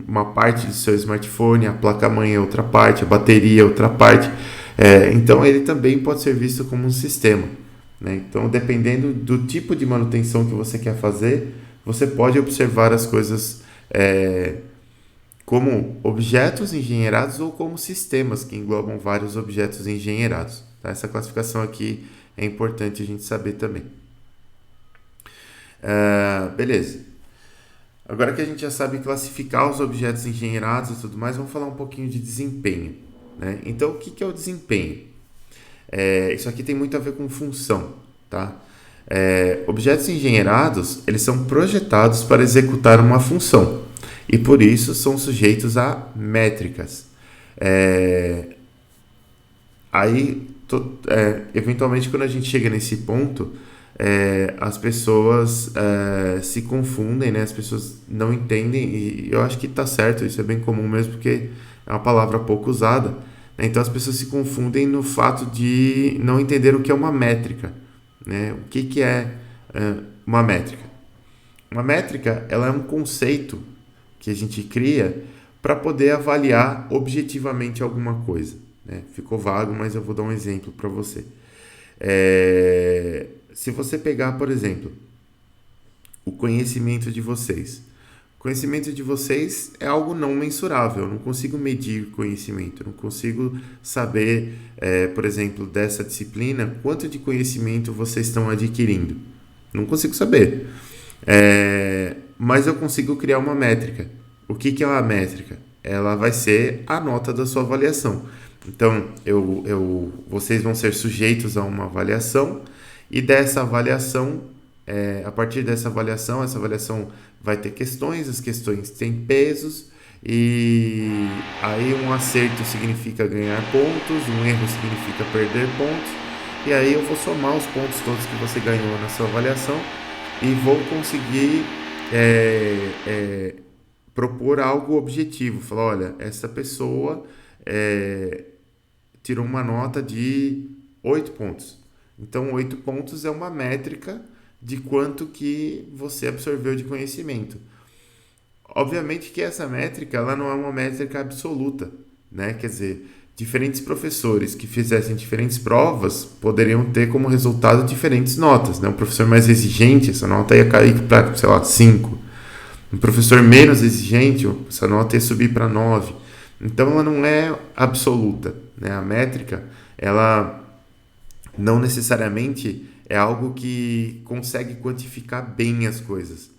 uma parte do seu smartphone, a placa-mãe é outra parte, a bateria é outra parte. Então ele também pode ser visto como um sistema, né? Então, dependendo do tipo de manutenção que você quer fazer, você pode observar as coisas como objetos engenheirados ou como sistemas que englobam vários objetos engenheirados, tá? Essa classificação aqui é importante a gente saber também. Beleza. Agora que a gente já sabe classificar os objetos engenheirados e tudo mais, vamos falar um pouquinho de desempenho, né? Então, o que é o desempenho? Isso aqui tem muito a ver com função, tá? Objetos engenheirados, eles são projetados para executar uma função e por isso são sujeitos a métricas. É, Eventualmente, quando a gente chega nesse ponto, as pessoas se confundem, né? As pessoas não entendem, e eu acho que está certo, isso é bem comum mesmo, porque é uma palavra pouco usada, né? Então, as pessoas se confundem no fato de não entender o que é uma métrica, né? O que é uma métrica? Uma métrica, ela é um conceito que a gente cria para poder avaliar objetivamente alguma coisa, né? Ficou vago, mas eu vou dar um exemplo para você. Se você pegar, por exemplo, o conhecimento de vocês. O conhecimento de vocês é algo não mensurável. Eu não consigo medir conhecimento. Eu não consigo saber, por exemplo, dessa disciplina, quanto de conhecimento vocês estão adquirindo. Não consigo saber. Mas eu consigo criar uma métrica. O que é uma métrica? Ela vai ser a nota da sua avaliação. Então, vocês vão ser sujeitos a uma avaliação e dessa avaliação, a partir dessa avaliação, essa avaliação vai ter questões, as questões têm pesos e aí um acerto significa ganhar pontos, um erro significa perder pontos e aí eu vou somar os pontos todos que você ganhou na sua avaliação e vou conseguir propor algo objetivo. Falar, olha, essa pessoa tirou uma nota de 8 pontos. Então, 8 pontos é uma métrica de quanto que você absorveu de conhecimento. Obviamente que essa métrica ela não é uma métrica absoluta, né? Quer dizer, diferentes professores que fizessem diferentes provas poderiam ter como resultado diferentes notas, né? Um professor mais exigente, essa nota ia cair para, sei lá, 5. Um professor menos exigente, essa nota ia subir para 9. Então, ela não é absoluta, né? A métrica, ela não necessariamente é algo que consegue quantificar bem as coisas,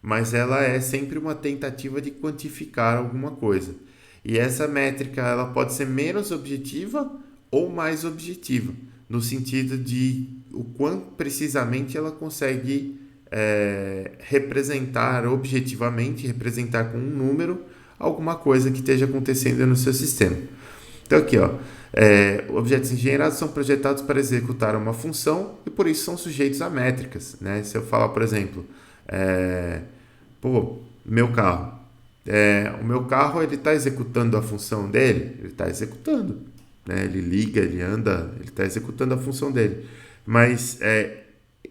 mas ela é sempre uma tentativa de quantificar alguma coisa. E essa métrica ela pode ser menos objetiva ou mais objetiva, no sentido de o quão precisamente ela consegue representar objetivamente, representar com um número alguma coisa que esteja acontecendo no seu sistema. Então aqui, ó, objetos engenheirados são projetados para executar uma função e por isso são sujeitos a métricas, né? Se eu falar, por exemplo, meu carro, o meu carro ele está executando a função dele, ele está executando, né? Ele liga, ele anda, ele está executando a função dele, mas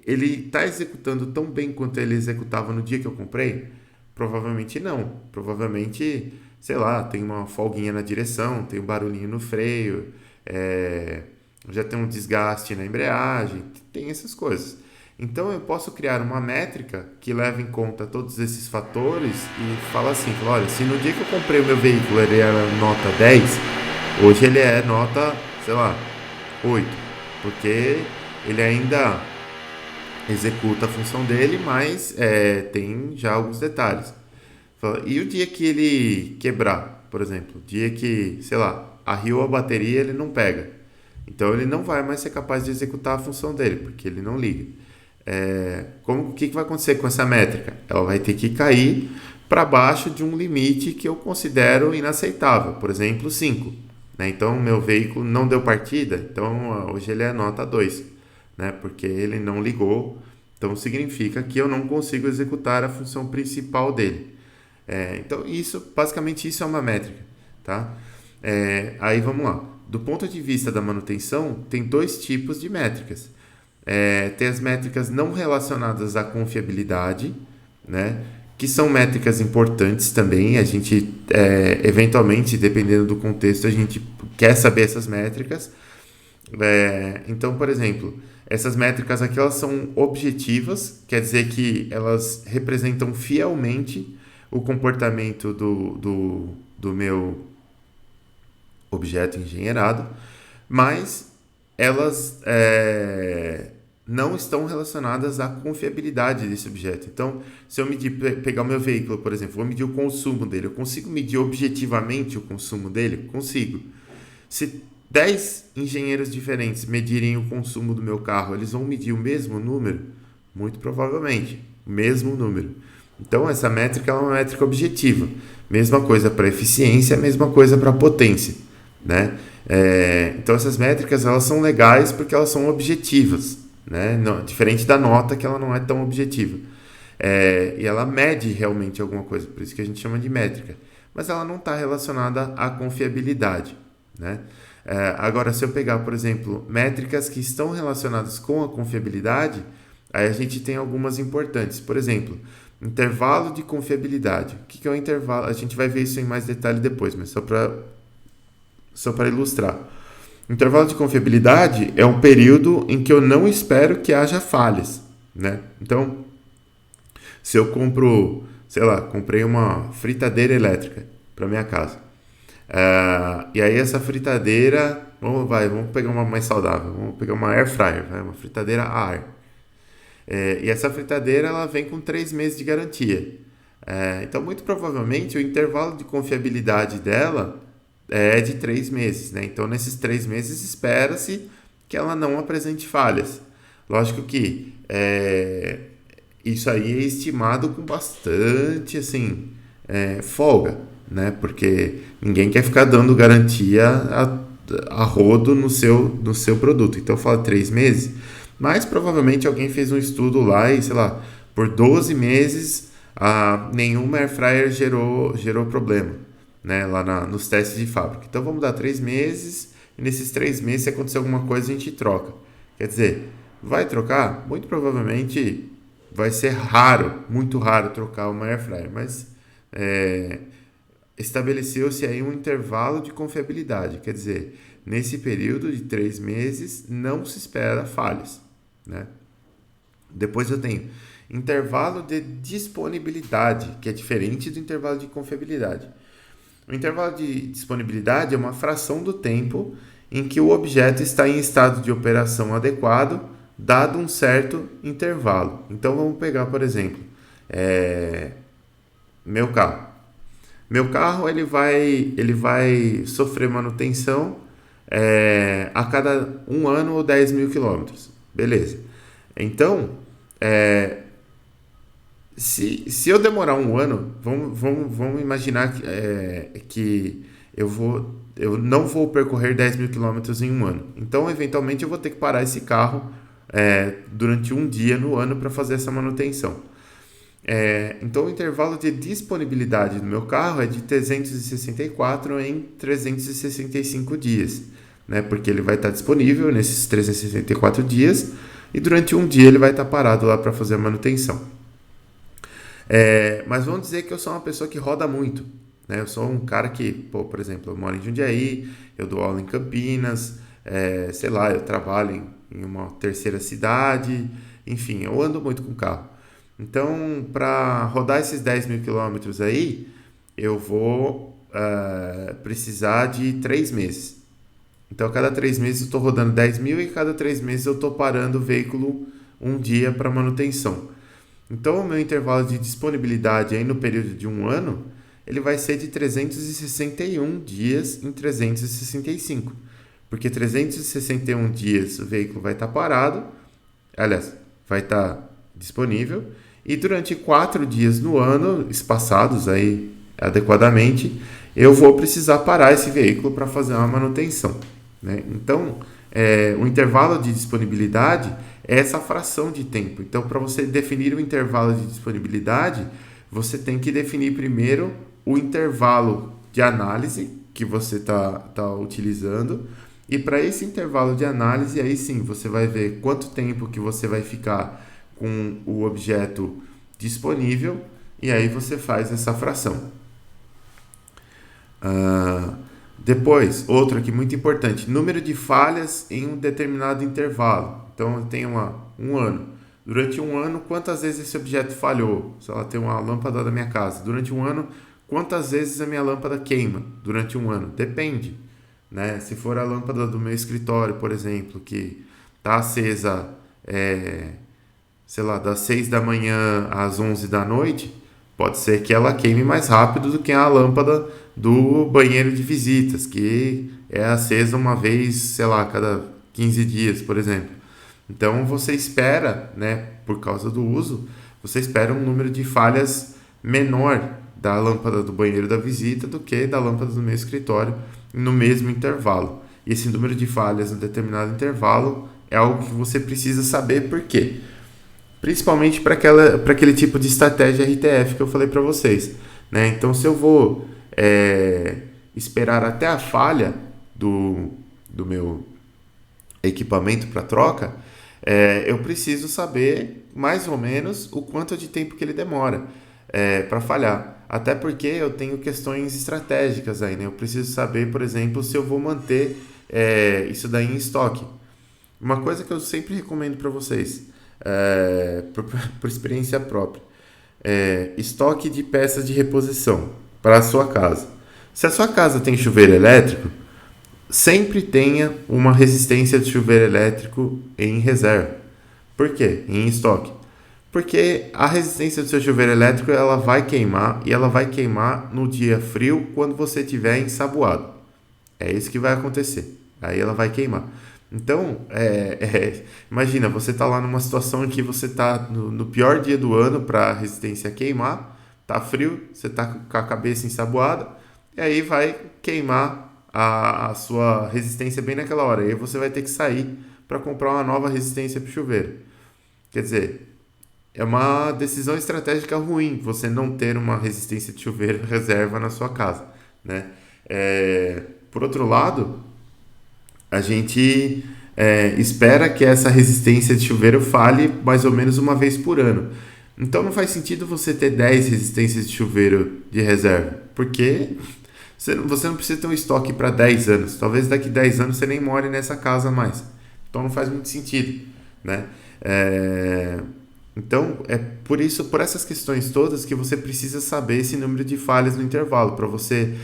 ele está executando tão bem quanto ele executava no dia que eu comprei? Provavelmente não. Provavelmente, sei lá, tem uma folguinha na direção, tem um barulhinho no freio, já tem um desgaste na embreagem, tem essas coisas. Então eu posso criar uma métrica que leva em conta todos esses fatores e fala assim, olha, se no dia que eu comprei o meu veículo ele era nota 10, hoje ele é nota, sei lá, 8, porque ele ainda executa a função dele, mas tem já alguns detalhes. E o dia que ele quebrar, por exemplo, o dia que, sei lá, arriou a bateria, ele não pega. Então ele não vai mais ser capaz de executar a função dele, porque ele não liga. O que vai acontecer com essa métrica? Ela vai ter que cair para baixo de um limite que eu considero inaceitável, por exemplo, 5. Né? Então, meu veículo não deu partida, então hoje ele é nota 2, né? Porque ele não ligou, então significa que eu não consigo executar a função principal dele. Então, basicamente isso é uma métrica. Tá? Aí vamos lá. Do ponto de vista da manutenção, tem 2 tipos de métricas. Tem as métricas não relacionadas à confiabilidade, né? Que são métricas importantes também. A gente, eventualmente, dependendo do contexto, a gente quer saber essas métricas. Então, por exemplo, essas métricas aqui elas são objetivas, quer dizer que elas representam fielmente o comportamento do meu objeto engenheirado, mas elas não estão relacionadas à confiabilidade desse objeto. Então, se eu pegar o meu veículo, por exemplo, vou medir o consumo dele, eu consigo medir objetivamente o consumo dele? Consigo. Se 10 engenheiros diferentes medirem o consumo do meu carro, eles vão medir o mesmo número? Muito provavelmente, o mesmo número. Então, essa métrica é uma métrica objetiva. Mesma coisa para eficiência, mesma coisa para potência, né? Então, essas métricas elas são legais porque elas são objetivas, né? Não, diferente da nota, que ela não é tão objetiva. E ela mede realmente alguma coisa, por isso que a gente chama de métrica. Mas ela não está relacionada à confiabilidade, né? Agora, se eu pegar, por exemplo, métricas que estão relacionadas com a confiabilidade, aí a gente tem algumas importantes. Por exemplo, intervalo de confiabilidade. O que é o intervalo? A gente vai ver isso em mais detalhe depois, mas só para ilustrar. Intervalo de confiabilidade é um período em que eu não espero que haja falhas, né? Então, se eu compro, sei lá, comprei uma fritadeira elétrica para minha casa. E aí essa fritadeira, vamos pegar uma mais saudável, vamos pegar uma air fryer, uma fritadeira a ar. E essa fritadeira ela vem com 3 meses de garantia. Então, muito provavelmente, o intervalo de confiabilidade dela é de 3 meses. Né? Então, nesses 3 meses, espera-se que ela não apresente falhas. Lógico que isso aí é estimado com bastante assim, folga, né? Porque ninguém quer ficar dando garantia a rodo no seu produto. Então, eu falo 3 meses. Mas provavelmente alguém fez um estudo lá e, sei lá, por 12 meses nenhuma air fryer gerou problema, né, lá nos testes de fábrica. Então vamos dar 3 meses e nesses 3 meses, se acontecer alguma coisa, a gente troca. Quer dizer, vai trocar? Muito provavelmente vai ser raro, muito raro trocar uma air fryer, mas estabeleceu-se aí um intervalo de confiabilidade. Quer dizer, nesse período de 3 meses não se espera falhas. Né? Depois eu tenho intervalo de disponibilidade, que é diferente do intervalo de confiabilidade. O intervalo de disponibilidade é uma fração do tempo em que o objeto está em estado de operação adequado, dado um certo intervalo. Então vamos pegar, por exemplo, meu carro. Meu carro ele vai sofrer manutenção a cada 1 ano ou 10 mil quilômetros. Beleza. Então, se eu demorar 1 ano, vamos imaginar que eu não vou percorrer 10 mil quilômetros em 1 ano. Então, eventualmente, eu vou ter que parar esse carro durante 1 dia no ano para fazer essa manutenção. Então, o intervalo de disponibilidade do meu carro é de 364 em 365 dias. Né? Porque ele vai estar disponível nesses 364 dias e durante 1 dia ele vai estar parado lá para fazer a manutenção. Mas vamos dizer que eu sou uma pessoa que roda muito. Né? Eu sou um cara que, por exemplo, eu moro em Jundiaí, eu dou aula em Campinas, sei lá, eu trabalho em uma terceira cidade, enfim, eu ando muito com carro. Então, para rodar esses 10 mil quilômetros aí, eu vou precisar de 3 meses. Então, a cada 3 meses eu estou rodando 10 mil e a cada 3 meses eu estou parando o veículo 1 dia para manutenção. Então, o meu intervalo de disponibilidade aí no período de 1 ano, ele vai ser de 361 dias em 365. Porque 361 dias o veículo vai estar parado, aliás, vai estar disponível, e durante 4 dias no ano, espaçados aí adequadamente, eu vou precisar parar esse veículo para fazer uma manutenção. Né? Então, o intervalo de disponibilidade é essa fração de tempo. Então, para você definir o intervalo de disponibilidade, você tem que definir primeiro o intervalo de análise que você tá utilizando. E para esse intervalo de análise, aí sim, você vai ver quanto tempo que você vai ficar com o objeto disponível e aí você faz essa fração. Depois, outro aqui muito importante, número de falhas em um determinado intervalo. Então, eu tenho 1 ano. Durante 1 ano, quantas vezes esse objeto falhou? Se ela tem uma lâmpada da minha casa. Durante 1 ano, quantas vezes a minha lâmpada queima? Durante 1 ano. Depende. Né? Se for a lâmpada do meu escritório, por exemplo, que está acesa, sei lá, das 6 da manhã às 11 da noite, pode ser que ela queime mais rápido do que a lâmpada do banheiro de visitas, que é acesa uma vez, sei lá, cada 15 dias, por exemplo. Então você espera, né, por causa do uso, você espera um número de falhas menor da lâmpada do banheiro da visita do que da lâmpada do meu escritório no mesmo intervalo. E esse número de falhas em determinado intervalo é algo que você precisa saber por quê. Principalmente para aquele tipo de estratégia RTF que eu falei para vocês. Né? Então, se eu vou esperar até a falha do meu equipamento para troca, eu preciso saber mais ou menos o quanto de tempo que ele demora para falhar. Até porque eu tenho questões estratégicas aí, né? Eu preciso saber, por exemplo, se eu vou manter isso daí em estoque. Uma coisa que eu sempre recomendo para vocês, por experiência própria, estoque de peças de reposição para a sua casa. Se a sua casa tem chuveiro elétrico, sempre tenha uma resistência de chuveiro elétrico em reserva. Por quê? Em estoque. Porque a resistência do seu chuveiro elétrico ela vai queimar e ela vai queimar no dia frio quando você estiver ensaboado. É isso que vai acontecer. Aí ela vai queimar. Então, imagina, você está lá numa situação em que você está no pior dia do ano para a resistência queimar, tá frio, você está com a cabeça ensaboada, e aí vai queimar a sua resistência bem naquela hora. E aí você vai ter que sair para comprar uma nova resistência para o chuveiro. Quer dizer, é uma decisão estratégica ruim você não ter uma resistência de chuveiro reserva na sua casa, né? Por outro lado, a gente espera que essa resistência de chuveiro falhe mais ou menos uma vez por ano. Então não faz sentido você ter 10 resistências de chuveiro de reserva, porque você não precisa ter um estoque para 10 anos. Talvez daqui 10 anos você nem more nessa casa mais. Então não faz muito sentido, né? Então, é por isso, por essas questões todas, que você precisa saber esse número de falhas no intervalo, para você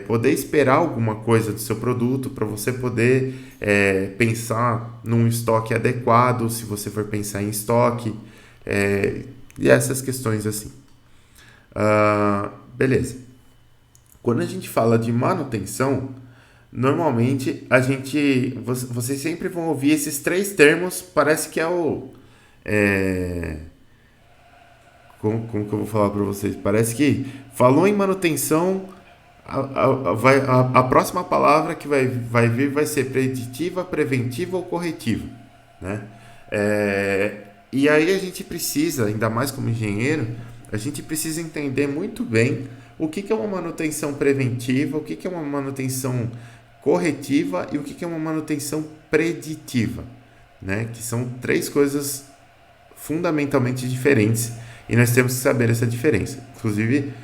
poder esperar alguma coisa do seu produto, para você poder pensar num estoque adequado, se você for pensar em estoque, e essas questões assim. Beleza. Quando a gente fala de manutenção, normalmente vocês sempre vão ouvir esses 3 termos, parece que é o... Como que eu vou falar para vocês? Parece que falou em manutenção, a próxima palavra que vai vir vai ser preditiva, preventiva ou corretiva, né? E aí a gente precisa, ainda mais como engenheiro, a gente precisa entender muito bem o que é uma manutenção preventiva, o que é uma manutenção corretiva e o que é uma manutenção preditiva, né? Que são 3 coisas fundamentalmente diferentes e nós temos que saber essa diferença. Inclusive,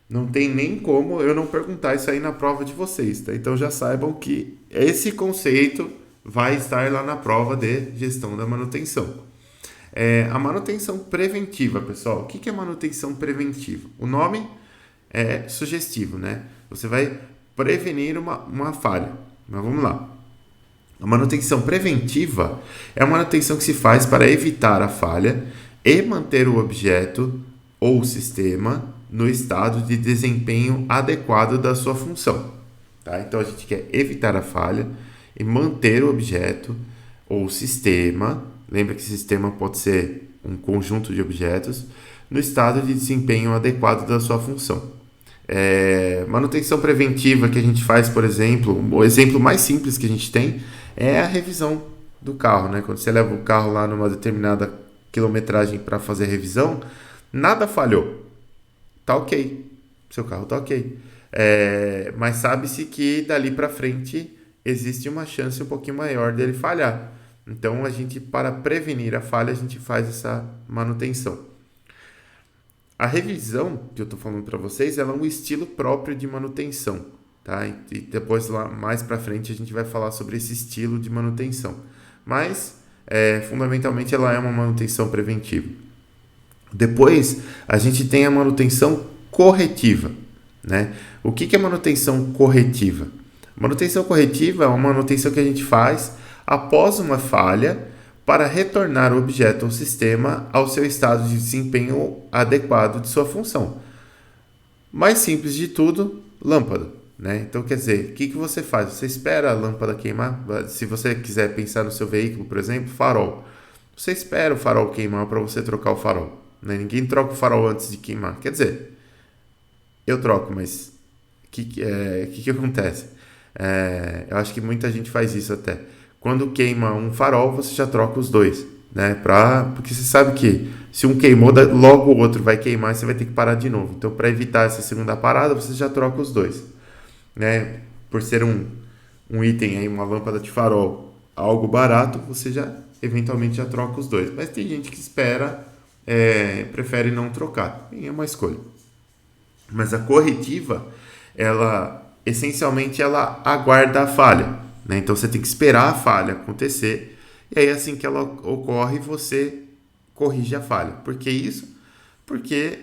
não tem nem como eu não perguntar isso aí na prova de vocês, tá? Então já saibam que esse conceito vai estar lá na prova de gestão da manutenção. A manutenção preventiva, pessoal. O que é manutenção preventiva? O nome é sugestivo, né? Você vai prevenir uma falha. Mas vamos lá. A manutenção preventiva é a manutenção que se faz para evitar a falha e manter o objeto ou o sistema no estado de desempenho adequado da sua função. Tá? Então a gente quer evitar a falha e manter o objeto ou o sistema, lembra que sistema pode ser um conjunto de objetos, no estado de desempenho adequado da sua função. Manutenção preventiva que a gente faz, por exemplo, o exemplo mais simples que a gente tem é a revisão do carro, né? Quando você leva o carro lá numa determinada quilometragem para fazer a revisão, nada falhou, tá ok, seu carro tá ok, mas sabe-se que dali para frente existe uma chance um pouquinho maior dele falhar. Então a gente, para prevenir a falha, a gente faz essa manutenção. A revisão que eu estou falando para vocês, ela é um estilo próprio de manutenção, tá? E depois lá mais para frente a gente vai falar sobre esse estilo de manutenção. Mas fundamentalmente ela é uma manutenção preventiva. Depois a gente tem a manutenção corretiva, né? O que é manutenção corretiva? Manutenção corretiva é uma manutenção que a gente faz após uma falha para retornar o objeto ou sistema ao seu estado de desempenho adequado de sua função. Mais simples de tudo, lâmpada. né? Então, quer dizer, o que você faz? Você espera a lâmpada queimar? Se você quiser pensar no seu veículo, por exemplo, farol. Você espera o farol queimar para você trocar o farol, né? Ninguém troca o farol antes de queimar. Quer dizer, eu troco, mas que acontece? Eu acho que muita gente faz isso até. Quando queima um farol, você já troca os dois, né? Porque você sabe que se um queimou, logo o outro vai queimar e você vai ter que parar de novo. Então, para evitar essa segunda parada, você já troca os dois, né? Por ser um item aí, uma lâmpada de farol, algo barato, você já eventualmente já troca os dois. Mas tem gente que espera, prefere não trocar. E é uma escolha. Mas a corretiva, ela essencialmente ela aguarda a falha, né? Então você tem que esperar a falha acontecer e aí assim que ela ocorre você corrige a falha. Por que isso? Porque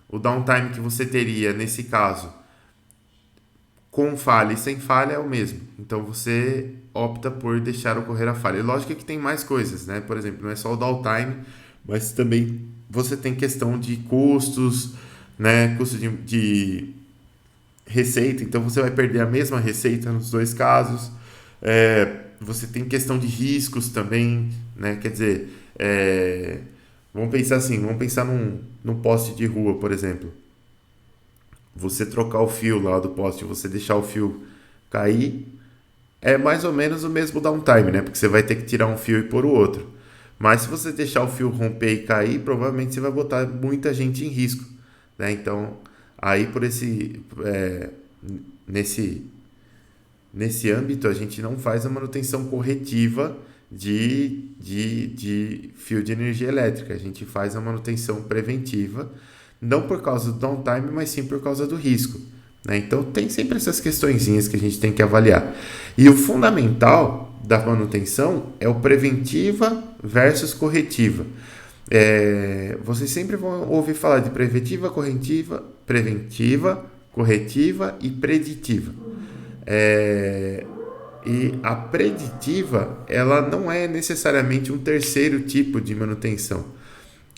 o downtime que você teria nesse caso com falha e sem falha é o mesmo. Então você opta por deixar ocorrer a falha. E lógico que tem mais coisas, né? Por exemplo, não é só o downtime, mas também você tem questão de custos, né? Custo de receita, então você vai perder a mesma receita nos dois casos. Você tem questão de riscos também, né? Quer dizer, vamos pensar assim, vamos pensar num poste de rua, por exemplo. Você trocar o fio lá do poste, você deixar o fio cair, é mais ou menos o mesmo downtime, né? Porque você vai ter que tirar um fio e pôr o outro. Mas se você deixar o fio romper e cair, provavelmente você vai botar muita gente em risco, né? Então, aí nesse âmbito, a gente não faz a manutenção corretiva de fio de energia elétrica. A gente faz a manutenção preventiva, não por causa do downtime, mas sim por causa do risco, né? Então, tem sempre essas questõezinhas que a gente tem que avaliar. E o fundamental da manutenção é o preventiva versus corretiva. Vocês sempre vão ouvir falar de preventiva, corretiva e preditiva. E a preditiva, ela não é necessariamente um terceiro tipo de manutenção.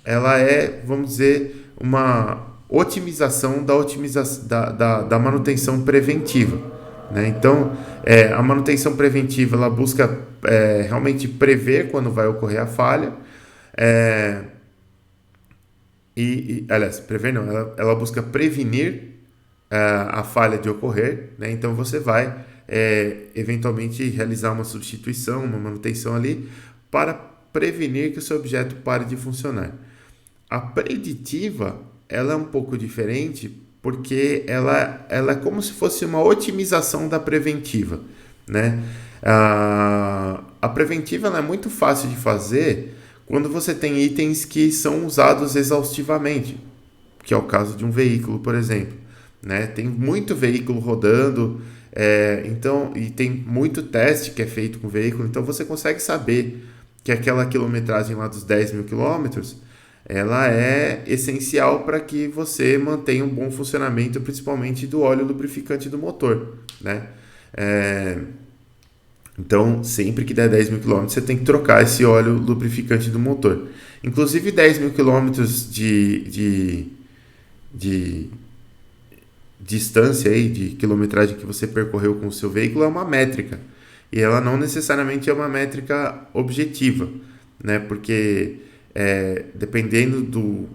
Ela é, vamos dizer, uma otimização da manutenção preventiva, né? Então, a manutenção preventiva ela busca realmente prever quando vai ocorrer a falha. Aliás, prever não, ela busca prevenir a falha de ocorrer, né? Então você vai eventualmente realizar uma substituição, uma manutenção ali para prevenir que o seu objeto pare de funcionar. A preditiva ela é um pouco diferente porque ela é como se fosse uma otimização da preventiva, né? A preventiva ela é muito fácil de fazer quando você tem itens que são usados exaustivamente, que é o caso de um veículo, por exemplo, né? Tem muito veículo rodando, então, e tem muito teste que é feito com o veículo, então você consegue saber que aquela quilometragem lá dos 10 mil quilômetros, ela é essencial para que você mantenha um bom funcionamento, principalmente do óleo lubrificante do motor, né? Então, sempre que der 10 mil quilômetros, você tem que trocar esse óleo lubrificante do motor. Inclusive, 10 mil quilômetros de distância aí, de quilometragem que você percorreu com o seu veículo é uma métrica. E ela não necessariamente é uma métrica objetiva, né? Porque dependendo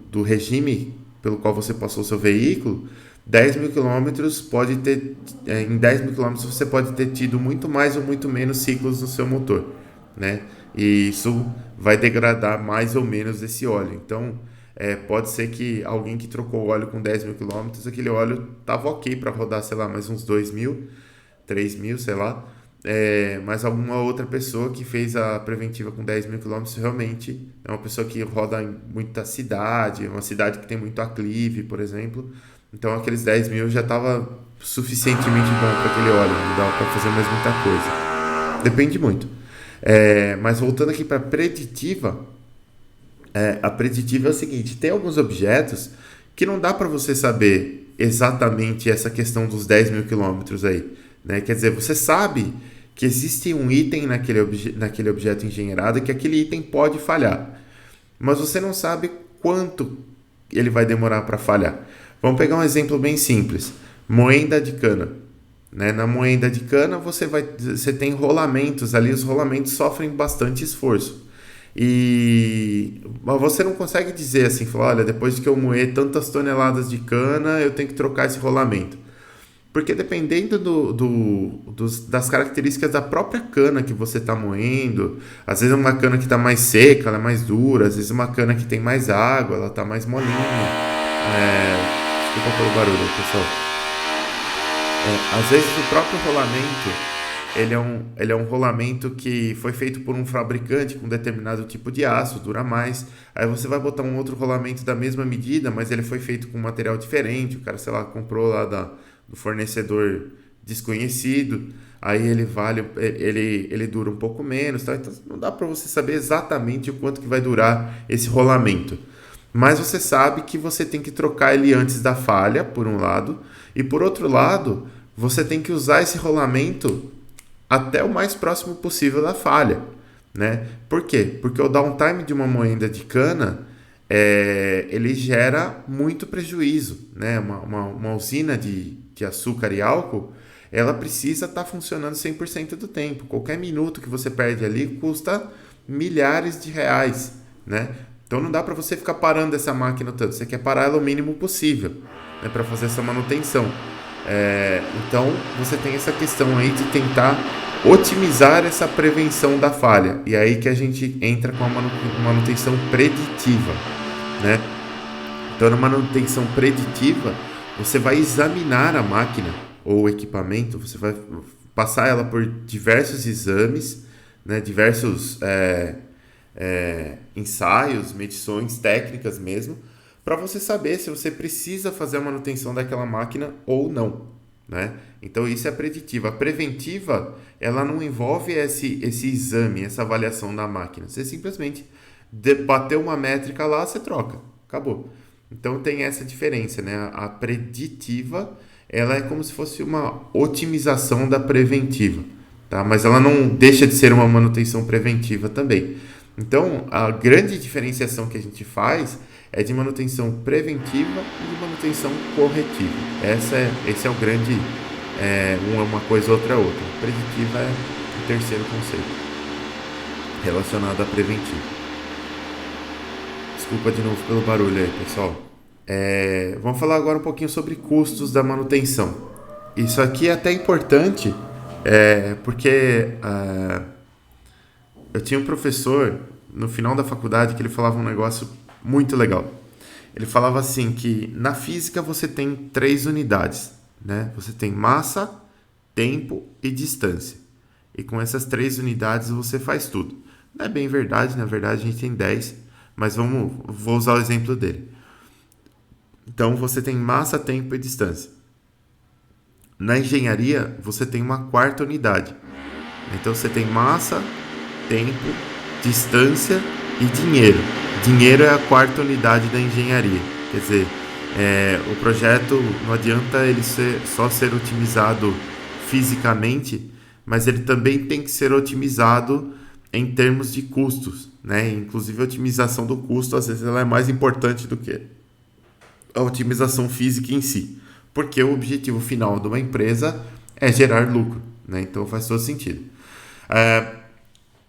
do regime pelo qual você passou o seu veículo, 10 mil quilômetros pode ter, em 10 mil quilômetros você pode ter tido muito mais ou muito menos ciclos no seu motor, né? E isso vai degradar mais ou menos esse óleo. Então, pode ser que alguém que trocou o óleo com 10 mil quilômetros, aquele óleo estava ok para rodar, sei lá, mais uns 2 mil, 3 mil, sei lá. Mas alguma outra pessoa que fez a preventiva com 10 mil quilômetros realmente é uma pessoa que roda em muita cidade, uma cidade que tem muito aclive, por exemplo. Então aqueles 10 mil já estava suficientemente bom para aquele óleo, não dava para fazer mais muita coisa. Depende muito. Mas voltando aqui para a preditiva, a preditiva é o seguinte: tem alguns objetos que não dá para você saber exatamente essa questão dos 10 mil quilômetros aí, né? Quer dizer, você sabe que existe um item naquele objeto engenheirado que aquele item pode falhar, mas você não sabe quanto ele vai demorar para falhar. Vamos pegar um exemplo bem simples. Moenda de cana. Né? Na moenda de cana você tem rolamentos ali, os rolamentos sofrem bastante esforço. Mas você não consegue dizer assim, falar, olha, depois de que eu moer tantas toneladas de cana, eu tenho que trocar esse rolamento. Porque dependendo das características da própria cana que você está moendo, às vezes uma cana que está mais seca, ela é mais dura, às vezes uma cana que tem mais água, ela está mais molinha. Desculpa pelo barulho, pessoal. Às vezes o próprio rolamento, ele é um rolamento que foi feito por um fabricante com determinado tipo de aço, dura mais. Aí você vai botar um outro rolamento da mesma medida, mas ele foi feito com um material diferente. O cara, sei lá, comprou lá do fornecedor desconhecido. Aí ele dura um pouco menos, tá? Então não dá para você saber exatamente o quanto que vai durar esse rolamento. Mas você sabe que você tem que trocar ele antes da falha, por um lado, e por outro lado, você tem que usar esse rolamento até o mais próximo possível da falha, né? Por quê? Porque o downtime de uma moenda de cana ele gera muito prejuízo, né? Uma usina de açúcar e álcool, ela precisa estar funcionando 100% do tempo. Qualquer minuto que você perde ali custa milhares de reais, né? Então não dá para você ficar parando essa máquina tanto. Você quer parar ela o mínimo possível, né, para fazer essa manutenção. Então você tem essa questão aí de tentar otimizar essa prevenção da falha. E aí que a gente entra com a manutenção preditiva, né? Então na manutenção preditiva você vai examinar a máquina ou o equipamento, você vai passar ela por diversos exames, né, diversos ensaios, medições técnicas mesmo, para você saber se você precisa fazer a manutenção daquela máquina ou não, né? Então isso é preditiva. A preventiva, ela não envolve esse exame, essa avaliação da máquina. Você simplesmente bateu uma métrica lá, você troca, acabou. Então tem essa diferença, né? A preditiva, ela é como se fosse uma otimização da preventiva, tá? Mas ela não deixa de ser uma manutenção preventiva também. Então, a grande diferenciação que a gente faz é de manutenção preventiva e de manutenção corretiva. Esse é o grande, uma coisa outra é outra. Preditiva é o terceiro conceito relacionado à preventiva. Desculpa de novo pelo barulho aí, pessoal. Vamos falar agora um pouquinho sobre custos da manutenção. Isso aqui é até importante, porque eu tinha um professor no final da faculdade que ele falava um negócio muito legal. Ele falava assim que na física você tem 3 unidades, né? Você tem massa, tempo e distância. E com essas 3 unidades você faz tudo. Não é bem verdade, na verdade a gente tem 10, mas vou usar o exemplo dele. Então você tem massa, tempo e distância. Na engenharia você tem uma 4ª unidade. Então você tem massa, tempo, distância e dinheiro. Dinheiro é a 4ª unidade da engenharia. Quer dizer, o projeto não adianta ele só ser otimizado fisicamente, mas ele também tem que ser otimizado em termos de custos, né? Inclusive a otimização do custo, às vezes, ela é mais importante do que a otimização física em si, porque o objetivo final de uma empresa é gerar lucro, né? Então faz todo sentido.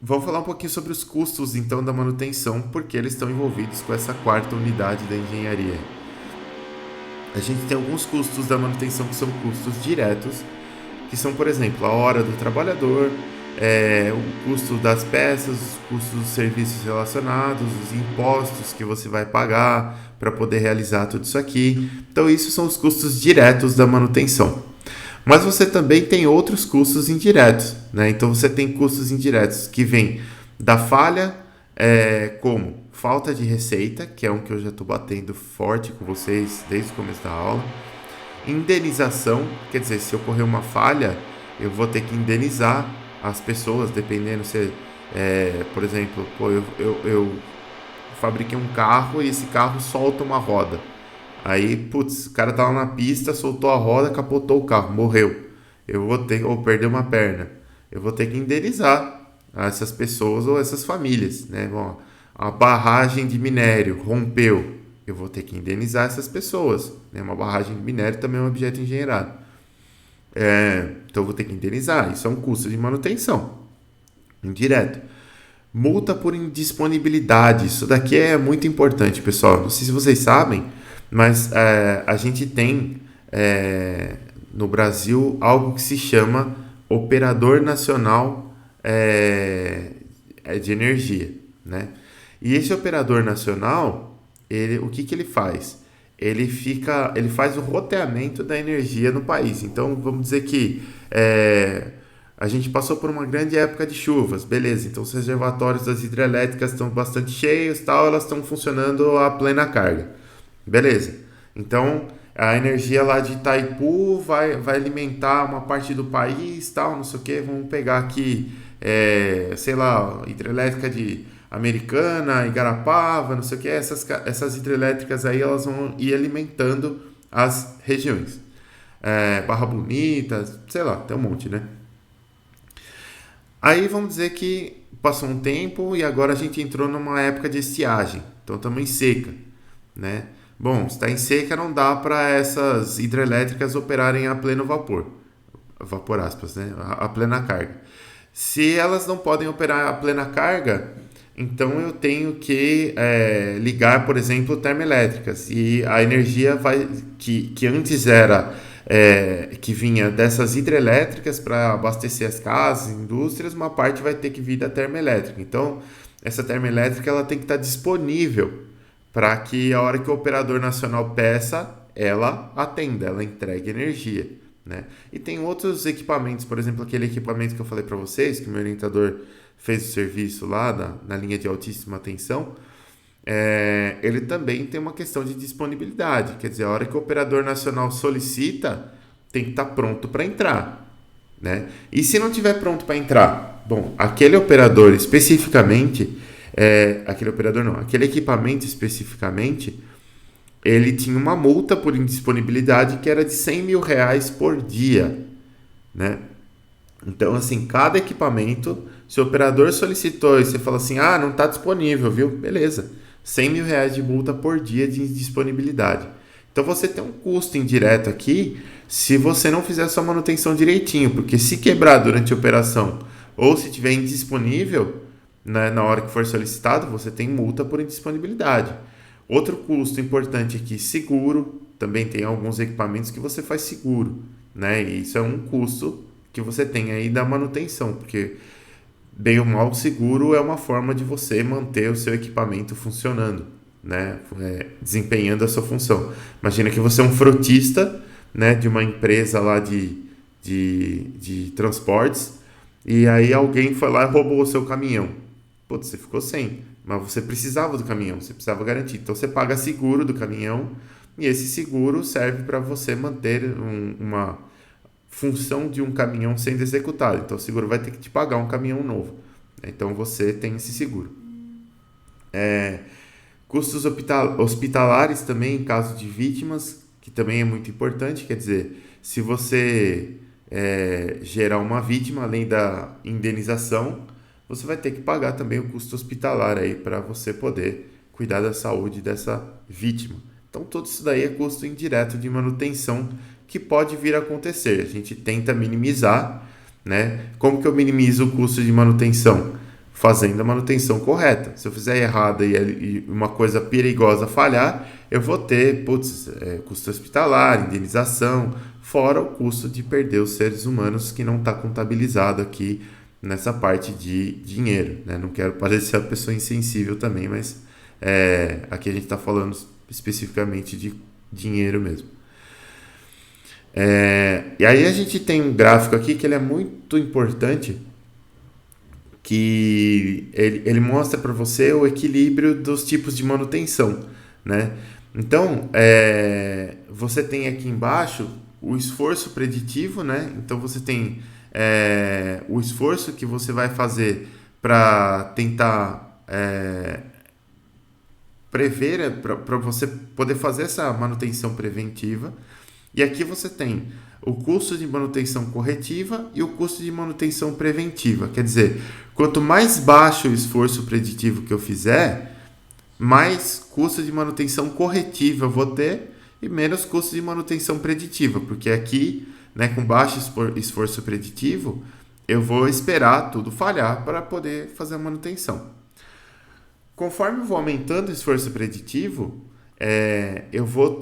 Vamos falar um pouquinho sobre os custos, então, da manutenção, porque eles estão envolvidos com essa 4ª unidade da engenharia. A gente tem alguns custos da manutenção que são custos diretos, que são, por exemplo, a hora do trabalhador, o custo das peças, os custos dos serviços relacionados, os impostos que você vai pagar para poder realizar tudo isso aqui. Então, isso são os custos diretos da manutenção. Mas você também tem outros custos indiretos, né? Então você tem custos indiretos que vêm da falha, como falta de receita, que é um que eu já estou batendo forte com vocês desde o começo da aula. Indenização, quer dizer, se ocorrer uma falha, eu vou ter que indenizar as pessoas, dependendo se, por exemplo, eu fabriquei um carro e esse carro solta uma roda. Aí, putz, o cara tava na pista, soltou a roda, capotou o carro, morreu. Ou perdeu uma perna. Eu vou ter que indenizar essas pessoas ou essas famílias, né? Bom, a barragem de minério rompeu. Eu vou ter que indenizar essas pessoas. Né? Uma barragem de minério também é um objeto engenheirado. Então eu vou ter que indenizar. Isso é um custo de manutenção indireto. Multa por indisponibilidade. Isso daqui é muito importante, pessoal. Não sei se vocês sabem, mas a gente tem no Brasil algo que se chama Operador Nacional de Energia, né? E esse operador nacional, o que ele faz? Ele faz o roteamento da energia no país. Então, vamos dizer que a gente passou por uma grande época de chuvas, beleza? Então, os reservatórios das hidrelétricas estão bastante cheios, tal, elas estão funcionando a plena carga, beleza? Então, a energia lá de Itaipu vai alimentar uma parte do país, tal, não sei o que. Vamos pegar aqui, sei lá, hidrelétrica de Americana, Igarapava, não sei o que. Essas hidrelétricas aí, elas vão ir alimentando as regiões. Barra Bonita, sei lá, tem um monte, né? Aí vamos dizer que passou um tempo e agora a gente entrou numa época de estiagem. Então estamos em seca, né? Bom, se está em seca não dá para essas hidrelétricas operarem a pleno vapor. Vapor aspas, né? A plena carga. Se elas não podem operar a plena carga, então eu tenho que ligar, por exemplo, termoelétricas. E a energia que antes era que vinha dessas hidrelétricas para abastecer as casas, indústrias, uma parte vai ter que vir da termoelétrica. Então, essa termoelétrica ela tem que estar disponível para que a hora que o operador nacional peça, ela atenda, ela entregue energia, né? E tem outros equipamentos, por exemplo, aquele equipamento que eu falei para vocês, que o meu orientador fez o serviço lá na linha de altíssima tensão, ele também tem uma questão de disponibilidade, quer dizer, a hora que o operador nacional solicita, tem que estar pronto para entrar, né? E se não estiver pronto para entrar, bom, aquele operador especificamente, aquele equipamento especificamente, ele tinha uma multa por indisponibilidade que era de R$100 mil por dia, né? Então, assim, cada equipamento, se o operador solicitou e você fala assim, não está disponível, viu? Beleza, R$100 mil de multa por dia de indisponibilidade. Então, você tem um custo indireto aqui se você não fizer a sua manutenção direitinho, porque se quebrar durante a operação ou se estiver indisponível, na hora que for solicitado, você tem multa por indisponibilidade. Outro custo importante aqui, seguro. Também tem alguns equipamentos que você faz seguro, né? E isso é um custo que você tem aí da manutenção, porque bem ou mal, o seguro é uma forma de você manter o seu equipamento funcionando, né? Desempenhando a sua função. Imagina que você é um frotista, né, de uma empresa lá de transportes, e aí alguém foi lá e roubou o seu caminhão. Putz, você ficou sem, mas você precisava do caminhão, você precisava garantir. Então você paga seguro do caminhão e esse seguro serve para você manter uma função de um caminhão sendo executado. Então o seguro vai ter que te pagar um caminhão novo. Então você tem esse seguro. Custos hospitalares também em caso de vítimas, que também é muito importante. Quer dizer, se você gerar uma vítima, além da indenização, você vai ter que pagar também o custo hospitalar aí para você poder cuidar da saúde dessa vítima. Então, tudo isso daí é custo indireto de manutenção que pode vir a acontecer. A gente tenta minimizar, né? Como que eu minimizo o custo de manutenção? Fazendo a manutenção correta. Se eu fizer errada e uma coisa perigosa falhar, eu vou ter custo hospitalar, indenização, fora o custo de perder os seres humanos que não está contabilizado aqui nessa parte de dinheiro, né? Não quero parecer a pessoa insensível também, mas aqui a gente está falando especificamente de dinheiro mesmo. E aí a gente tem um gráfico aqui que ele é muito importante, que ele mostra para você o equilíbrio dos tipos de manutenção, né? Então, você tem aqui embaixo o esforço preditivo, né? Então você tem o esforço que você vai fazer para tentar prever, para você poder fazer essa manutenção preventiva. E aqui você tem o custo de manutenção corretiva e o custo de manutenção preventiva. Quer dizer, quanto mais baixo o esforço preditivo que eu fizer, mais custo de manutenção corretiva eu vou ter e menos custo de manutenção preditiva, porque aqui, né, com baixo esforço preditivo, eu vou esperar tudo falhar para poder fazer a manutenção. Conforme eu vou aumentando o esforço preditivo, eu vou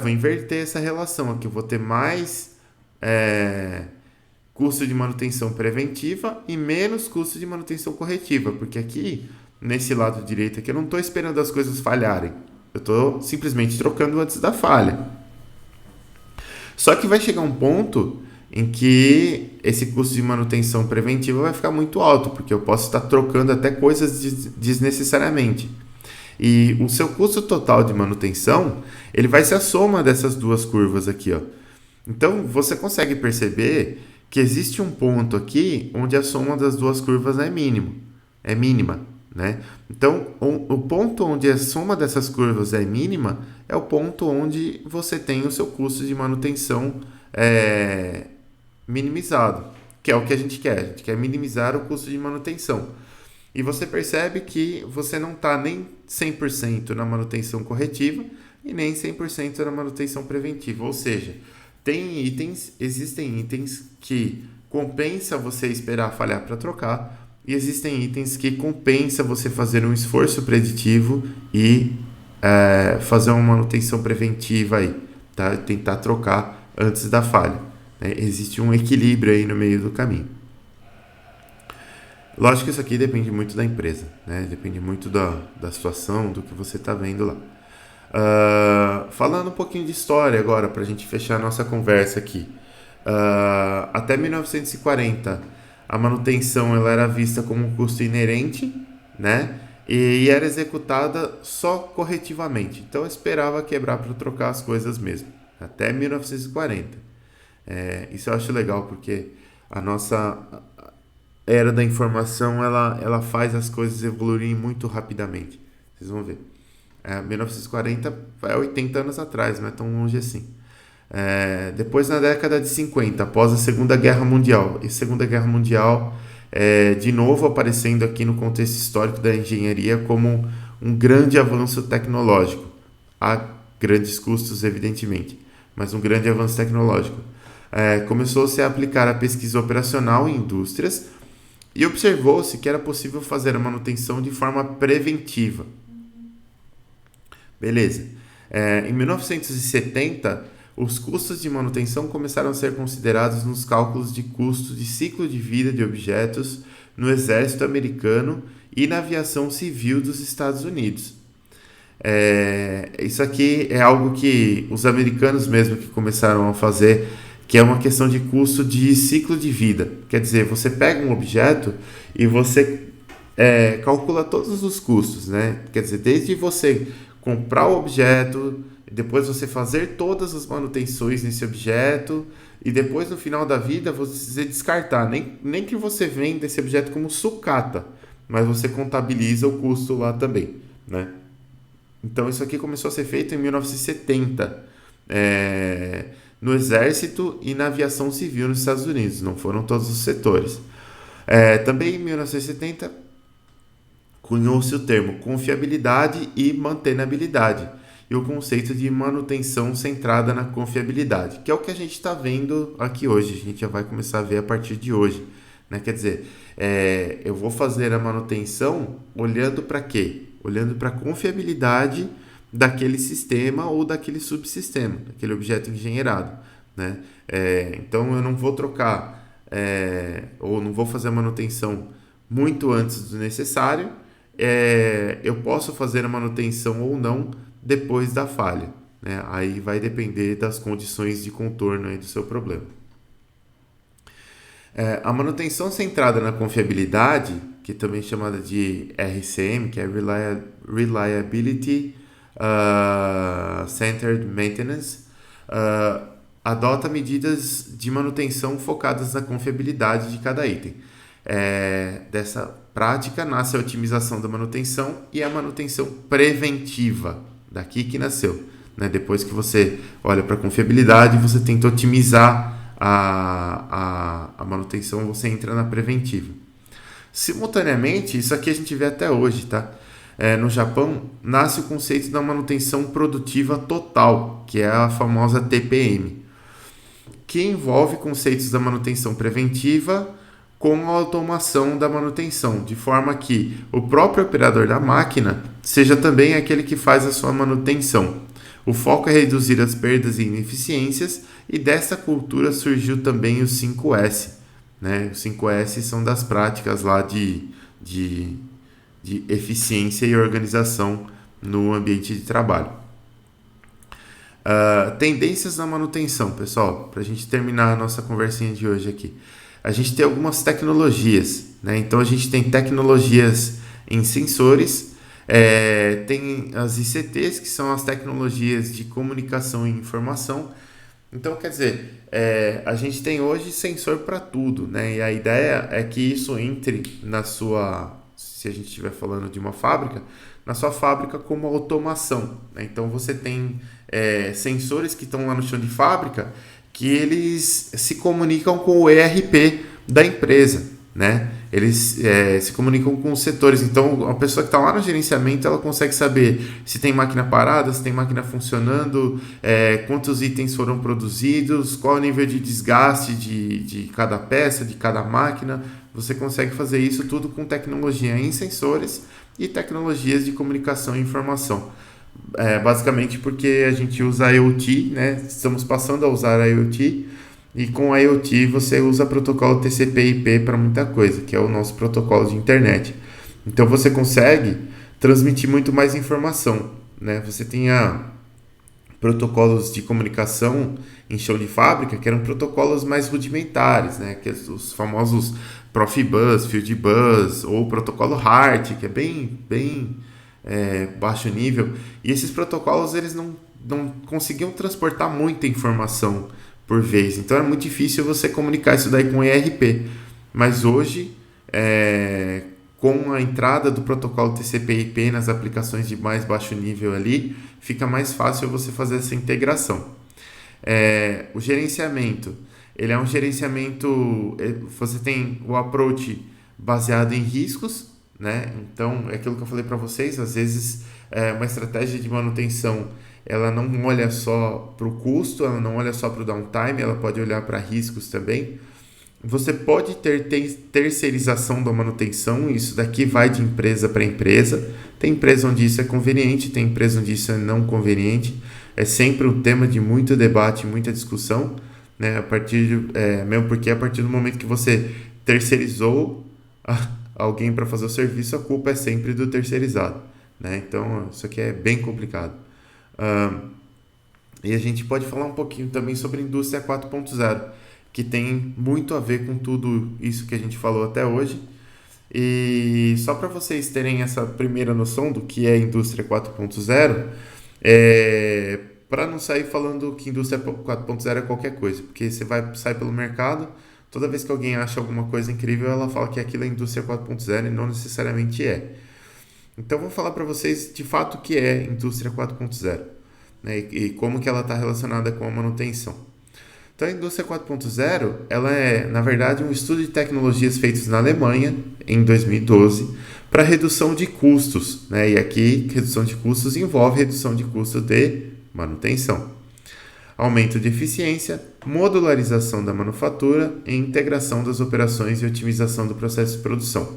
inverter essa relação aqui, eu vou ter mais custo de manutenção preventiva e menos custo de manutenção corretiva, porque aqui, nesse lado direito aqui, eu não estou esperando as coisas falharem, eu estou simplesmente trocando antes da falha. Só que vai chegar um ponto em que esse custo de manutenção preventiva vai ficar muito alto, porque eu posso estar trocando até coisas desnecessariamente. E o seu custo total de manutenção, ele vai ser a soma dessas duas curvas aqui, ó. Então, você consegue perceber que existe um ponto aqui onde a soma das duas curvas é mínima, né? Então, o ponto onde a soma dessas curvas é mínima é o ponto onde você tem o seu custo de manutenção minimizado, que é o que a gente quer. A gente quer minimizar o custo de manutenção. E você percebe que você não está nem 100% na manutenção corretiva e nem 100% na manutenção preventiva. Ou seja, existem itens que compensa você esperar falhar para trocar e existem itens que compensa você fazer um esforço preditivo e fazer uma manutenção preventiva aí, tá? Tentar trocar antes da falha. Existe um equilíbrio aí no meio do caminho. Lógico que isso aqui depende muito da empresa, né? Depende muito da situação, do que você está vendo lá. Falando um pouquinho de história agora, para a gente fechar a nossa conversa aqui. Até 1940, a manutenção ela era vista como um custo inerente, né? E era executada só corretivamente. Então eu esperava quebrar para trocar as coisas mesmo. Até 1940. Isso eu acho legal, porque a nossa era da informação ela faz as coisas evoluírem muito rapidamente. Vocês vão ver. 1940 é 80 anos atrás, não é tão longe assim. Depois, na década de 50, após a Segunda Guerra Mundial, e Segunda Guerra Mundial, de novo aparecendo aqui no contexto histórico da engenharia como um grande avanço tecnológico. Há grandes custos, evidentemente, mas um grande avanço tecnológico. Começou-se a aplicar a pesquisa operacional em indústrias e observou-se que era possível fazer a manutenção de forma preventiva. Beleza. Em 1970, os custos de manutenção começaram a ser considerados nos cálculos de custo de ciclo de vida de objetos no Exército Americano e na aviação civil dos Estados Unidos. Isso aqui é algo que os americanos mesmo que começaram a fazer, que é uma questão de custo de ciclo de vida. Quer dizer, você pega um objeto e você calcula todos os custos, né? Quer dizer, desde você comprar o objeto, depois você fazer todas as manutenções nesse objeto e depois no final da vida você descartar. Nem que você venda esse objeto como sucata, mas você contabiliza o custo lá também, né? Então isso aqui começou a ser feito em 1970, no Exército e na aviação civil nos Estados Unidos, não foram todos os setores. Também em 1970 cunhou-se o termo confiabilidade e mantenabilidade e o conceito de manutenção centrada na confiabilidade, que é o que a gente está vendo aqui hoje, a gente já vai começar a ver a partir de hoje, né? Quer dizer, eu vou fazer a manutenção olhando para quê? Olhando para a confiabilidade daquele sistema ou daquele subsistema, daquele objeto engenheirado, né? Então eu não vou trocar ou não vou fazer a manutenção muito antes do necessário, eu posso fazer a manutenção ou não depois da falha, né? Aí vai depender das condições de contorno aí do seu problema. A manutenção centrada na confiabilidade, que também é chamada de RCM, que é Reliability Centered Maintenance, adota medidas de manutenção focadas na confiabilidade de cada item. Dessa prática nasce a otimização da manutenção e a manutenção preventiva, daqui que nasceu, né? Depois que você olha para a confiabilidade, você tenta otimizar a manutenção, você entra na preventiva. Simultaneamente, isso aqui a gente vê até hoje, tá? no Japão, nasce o conceito da manutenção produtiva total, que é a famosa TPM, que envolve conceitos da manutenção preventiva com a automação da manutenção, de forma que o próprio operador da máquina seja também aquele que faz a sua manutenção. O foco é reduzir as perdas e ineficiências, e dessa cultura surgiu também os 5S. Né? Os 5S são das práticas lá de eficiência e organização no ambiente de trabalho. Tendências na manutenção, pessoal, para a gente terminar a nossa conversinha de hoje aqui. A gente tem algumas tecnologias, né? Então a gente tem tecnologias em sensores, tem as ICTs, que são as tecnologias de comunicação e informação. Então, quer dizer, a gente tem hoje sensor para tudo, né? E a ideia é que isso entre na sua, se a gente estiver falando de uma fábrica, na sua fábrica como automação, né? Então você tem sensores que estão lá no chão de fábrica que eles se comunicam com o ERP da empresa, né? Eles se comunicam com os setores. Então, a pessoa que está lá no gerenciamento, ela consegue saber se tem máquina parada, se tem máquina funcionando, quantos itens foram produzidos, qual o nível de desgaste de cada peça, de cada máquina. Você consegue fazer isso tudo com tecnologia em sensores e tecnologias de comunicação e informação. Basicamente porque a gente usa IoT, né? Estamos passando a usar IoT, e com a IoT você usa protocolo TCP/IP para muita coisa, que é o nosso protocolo de internet. Então você consegue transmitir muito mais informação, né? Você tinha protocolos de comunicação em chão de fábrica que eram protocolos mais rudimentares, né? Que os famosos Profibus, Fieldbus ou protocolo HART, que é bem baixo nível, e esses protocolos eles não conseguiam transportar muita informação por vez, então é muito difícil você comunicar isso daí com ERP, mas hoje com a entrada do protocolo TCP/IP nas aplicações de mais baixo nível ali, fica mais fácil você fazer essa integração. O gerenciamento, ele é um gerenciamento, você tem o approach baseado em riscos, né? Então, é aquilo que eu falei para vocês, às vezes uma estratégia de manutenção, ela não olha só para o custo, ela não olha só para o downtime, ela pode olhar para riscos também. Você pode ter terceirização da manutenção, isso daqui vai de empresa para empresa. Tem empresa onde isso é conveniente, tem empresa onde isso é não conveniente. É sempre um tema de muito debate, muita discussão, né? Mesmo porque a partir do momento que você terceirizou alguém para fazer o serviço, a culpa é sempre do terceirizado, né? Então, isso aqui é bem complicado. E a gente pode falar um pouquinho também sobre a indústria 4.0, que tem muito a ver com tudo isso que a gente falou até hoje. E só para vocês terem essa primeira noção do que é a indústria 4.0, para não sair falando que indústria 4.0 é qualquer coisa, porque você sai pelo mercado, toda vez que alguém acha alguma coisa incrível, ela fala que aquilo é indústria 4.0 e não necessariamente é. Então, vou falar para vocês de fato o que é indústria 4.0, né, e como que ela está relacionada com a manutenção. Então, a indústria 4.0, ela é, na verdade, um estudo de tecnologias feitos na Alemanha, em 2012, para redução de custos, né? E aqui, redução de custos envolve redução de custo de manutenção, aumento de eficiência, modularização da manufatura e integração das operações e otimização do processo de produção.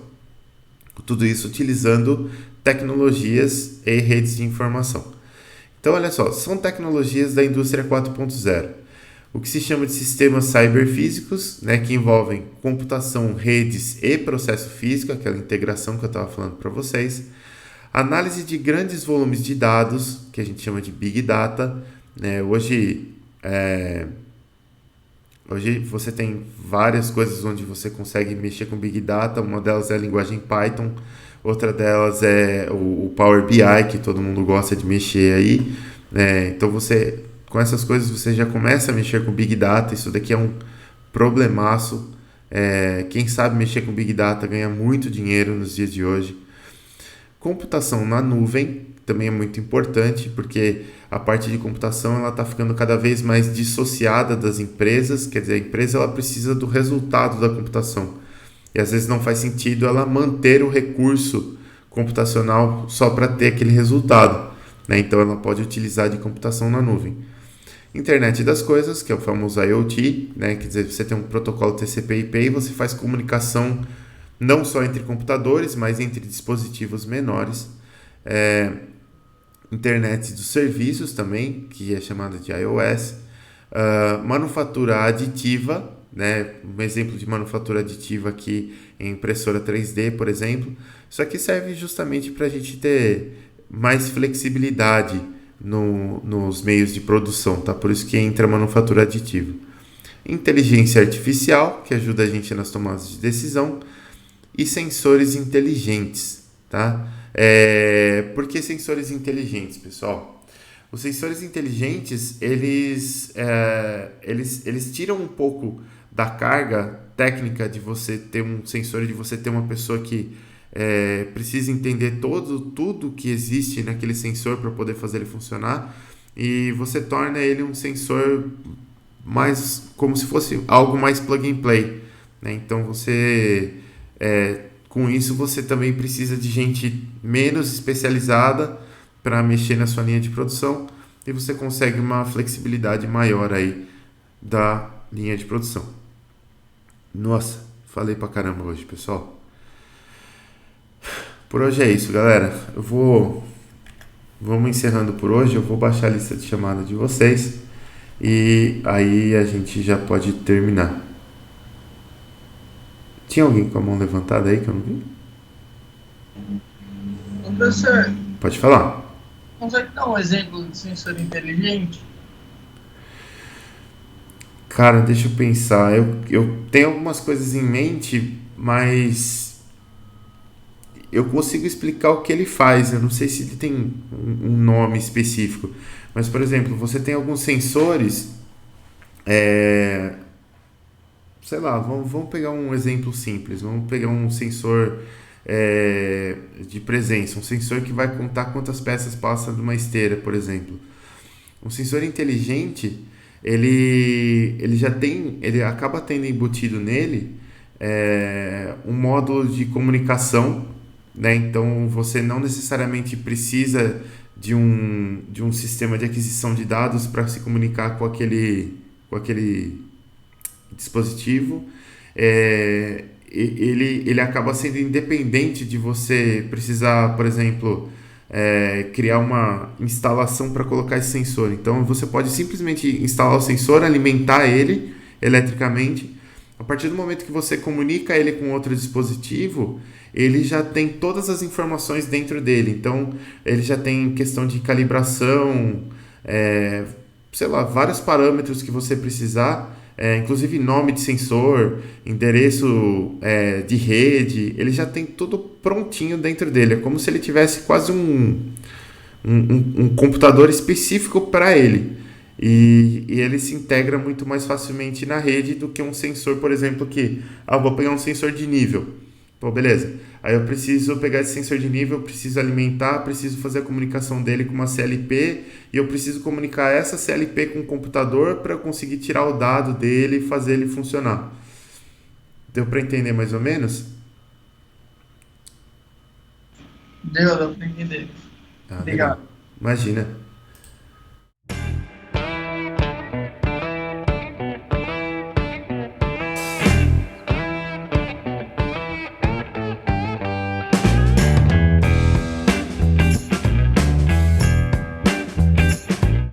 Tudo isso utilizando tecnologias e redes de informação. Então, olha só, são tecnologias da indústria 4.0. O que se chama de sistemas cyberfísicos, né, que envolvem computação, redes e processo físico, aquela integração que eu estava falando para vocês. Análise de grandes volumes de dados, que a gente chama de Big Data. Né? Hoje você tem várias coisas onde você consegue mexer com Big Data. Uma delas é a linguagem Python, outra delas é o Power BI, que todo mundo gosta de mexer aí. Então com essas coisas você já começa a mexer com Big Data. Isso daqui é um problemaço. Quem sabe mexer com Big Data ganha muito dinheiro nos dias de hoje. Computação na nuvem também é muito importante, porque a parte de computação ela está ficando cada vez mais dissociada das empresas. Quer dizer, a empresa ela precisa do resultado da computação. E às vezes não faz sentido ela manter o recurso computacional só para ter aquele resultado, né? Então ela pode utilizar de computação na nuvem. Internet das coisas, que é o famoso IoT, né? Quer dizer, você tem um protocolo TCP/IP e você faz comunicação não só entre computadores, mas entre dispositivos menores. É, internet dos serviços também, que é chamada de iOS. Manufatura aditiva, né? Um exemplo de manufatura aditiva aqui em impressora 3D, por exemplo. Isso aqui serve justamente para a gente ter mais flexibilidade nos meios de produção, tá? Por isso que entra a manufatura aditiva. Inteligência artificial, que ajuda a gente nas tomadas de decisão, e sensores inteligentes, tá? Por que sensores inteligentes, pessoal? Os sensores inteligentes, eles tiram um pouco da carga técnica de você ter um sensor, de você ter uma pessoa que precisa entender tudo que existe naquele sensor para poder fazer ele funcionar, e você torna ele um sensor mais como se fosse algo mais plug and play, né? Então com isso você também precisa de gente menos especializada para mexer na sua linha de produção, e você consegue uma flexibilidade maior aí da linha de produção. Nossa, falei pra caramba hoje, pessoal. Por hoje é isso, galera. Vamos encerrando por hoje. Eu vou baixar a lista de chamada de vocês e aí a gente já pode terminar. Tinha alguém com a mão levantada aí que eu não vi?
Professor,
Pode falar.
consegue dar um exemplo de sensor inteligente?
Cara, deixa eu pensar. Eu tenho algumas coisas em mente, mas eu consigo explicar o que ele faz. Eu não sei se ele tem um nome específico. Mas, por exemplo, você tem alguns sensores. é, Sei lá, vamos pegar um exemplo simples. Vamos pegar um sensor de presença. Um sensor que vai contar quantas peças passam de uma esteira, por exemplo. Um sensor inteligente, ele acaba tendo embutido nele um módulo de comunicação, né? Então você não necessariamente precisa de um sistema de aquisição de dados para se comunicar com aquele dispositivo. Ele acaba sendo independente de você precisar, por exemplo, criar uma instalação para colocar esse sensor. Então você pode simplesmente instalar o sensor, alimentar ele eletricamente. A partir do momento que você comunica ele com outro dispositivo, ele já tem todas as informações dentro dele. Então ele já tem questão de calibração, é, sei lá, vários parâmetros que você precisar, inclusive nome de sensor, endereço de rede, ele já tem tudo prontinho dentro dele. É como se ele tivesse quase um computador específico para ele. E ele se integra muito mais facilmente na rede do que um sensor, por exemplo, vou pegar um sensor de nível. Pô, beleza. Aí eu preciso pegar esse sensor de nível, eu preciso alimentar, preciso fazer a comunicação dele com uma CLP, e eu preciso comunicar essa CLP com o computador para eu conseguir tirar o dado dele e fazer ele funcionar. Deu para entender mais ou menos?
Deu para entender.
Ah, legal.
Obrigado.
Imagina.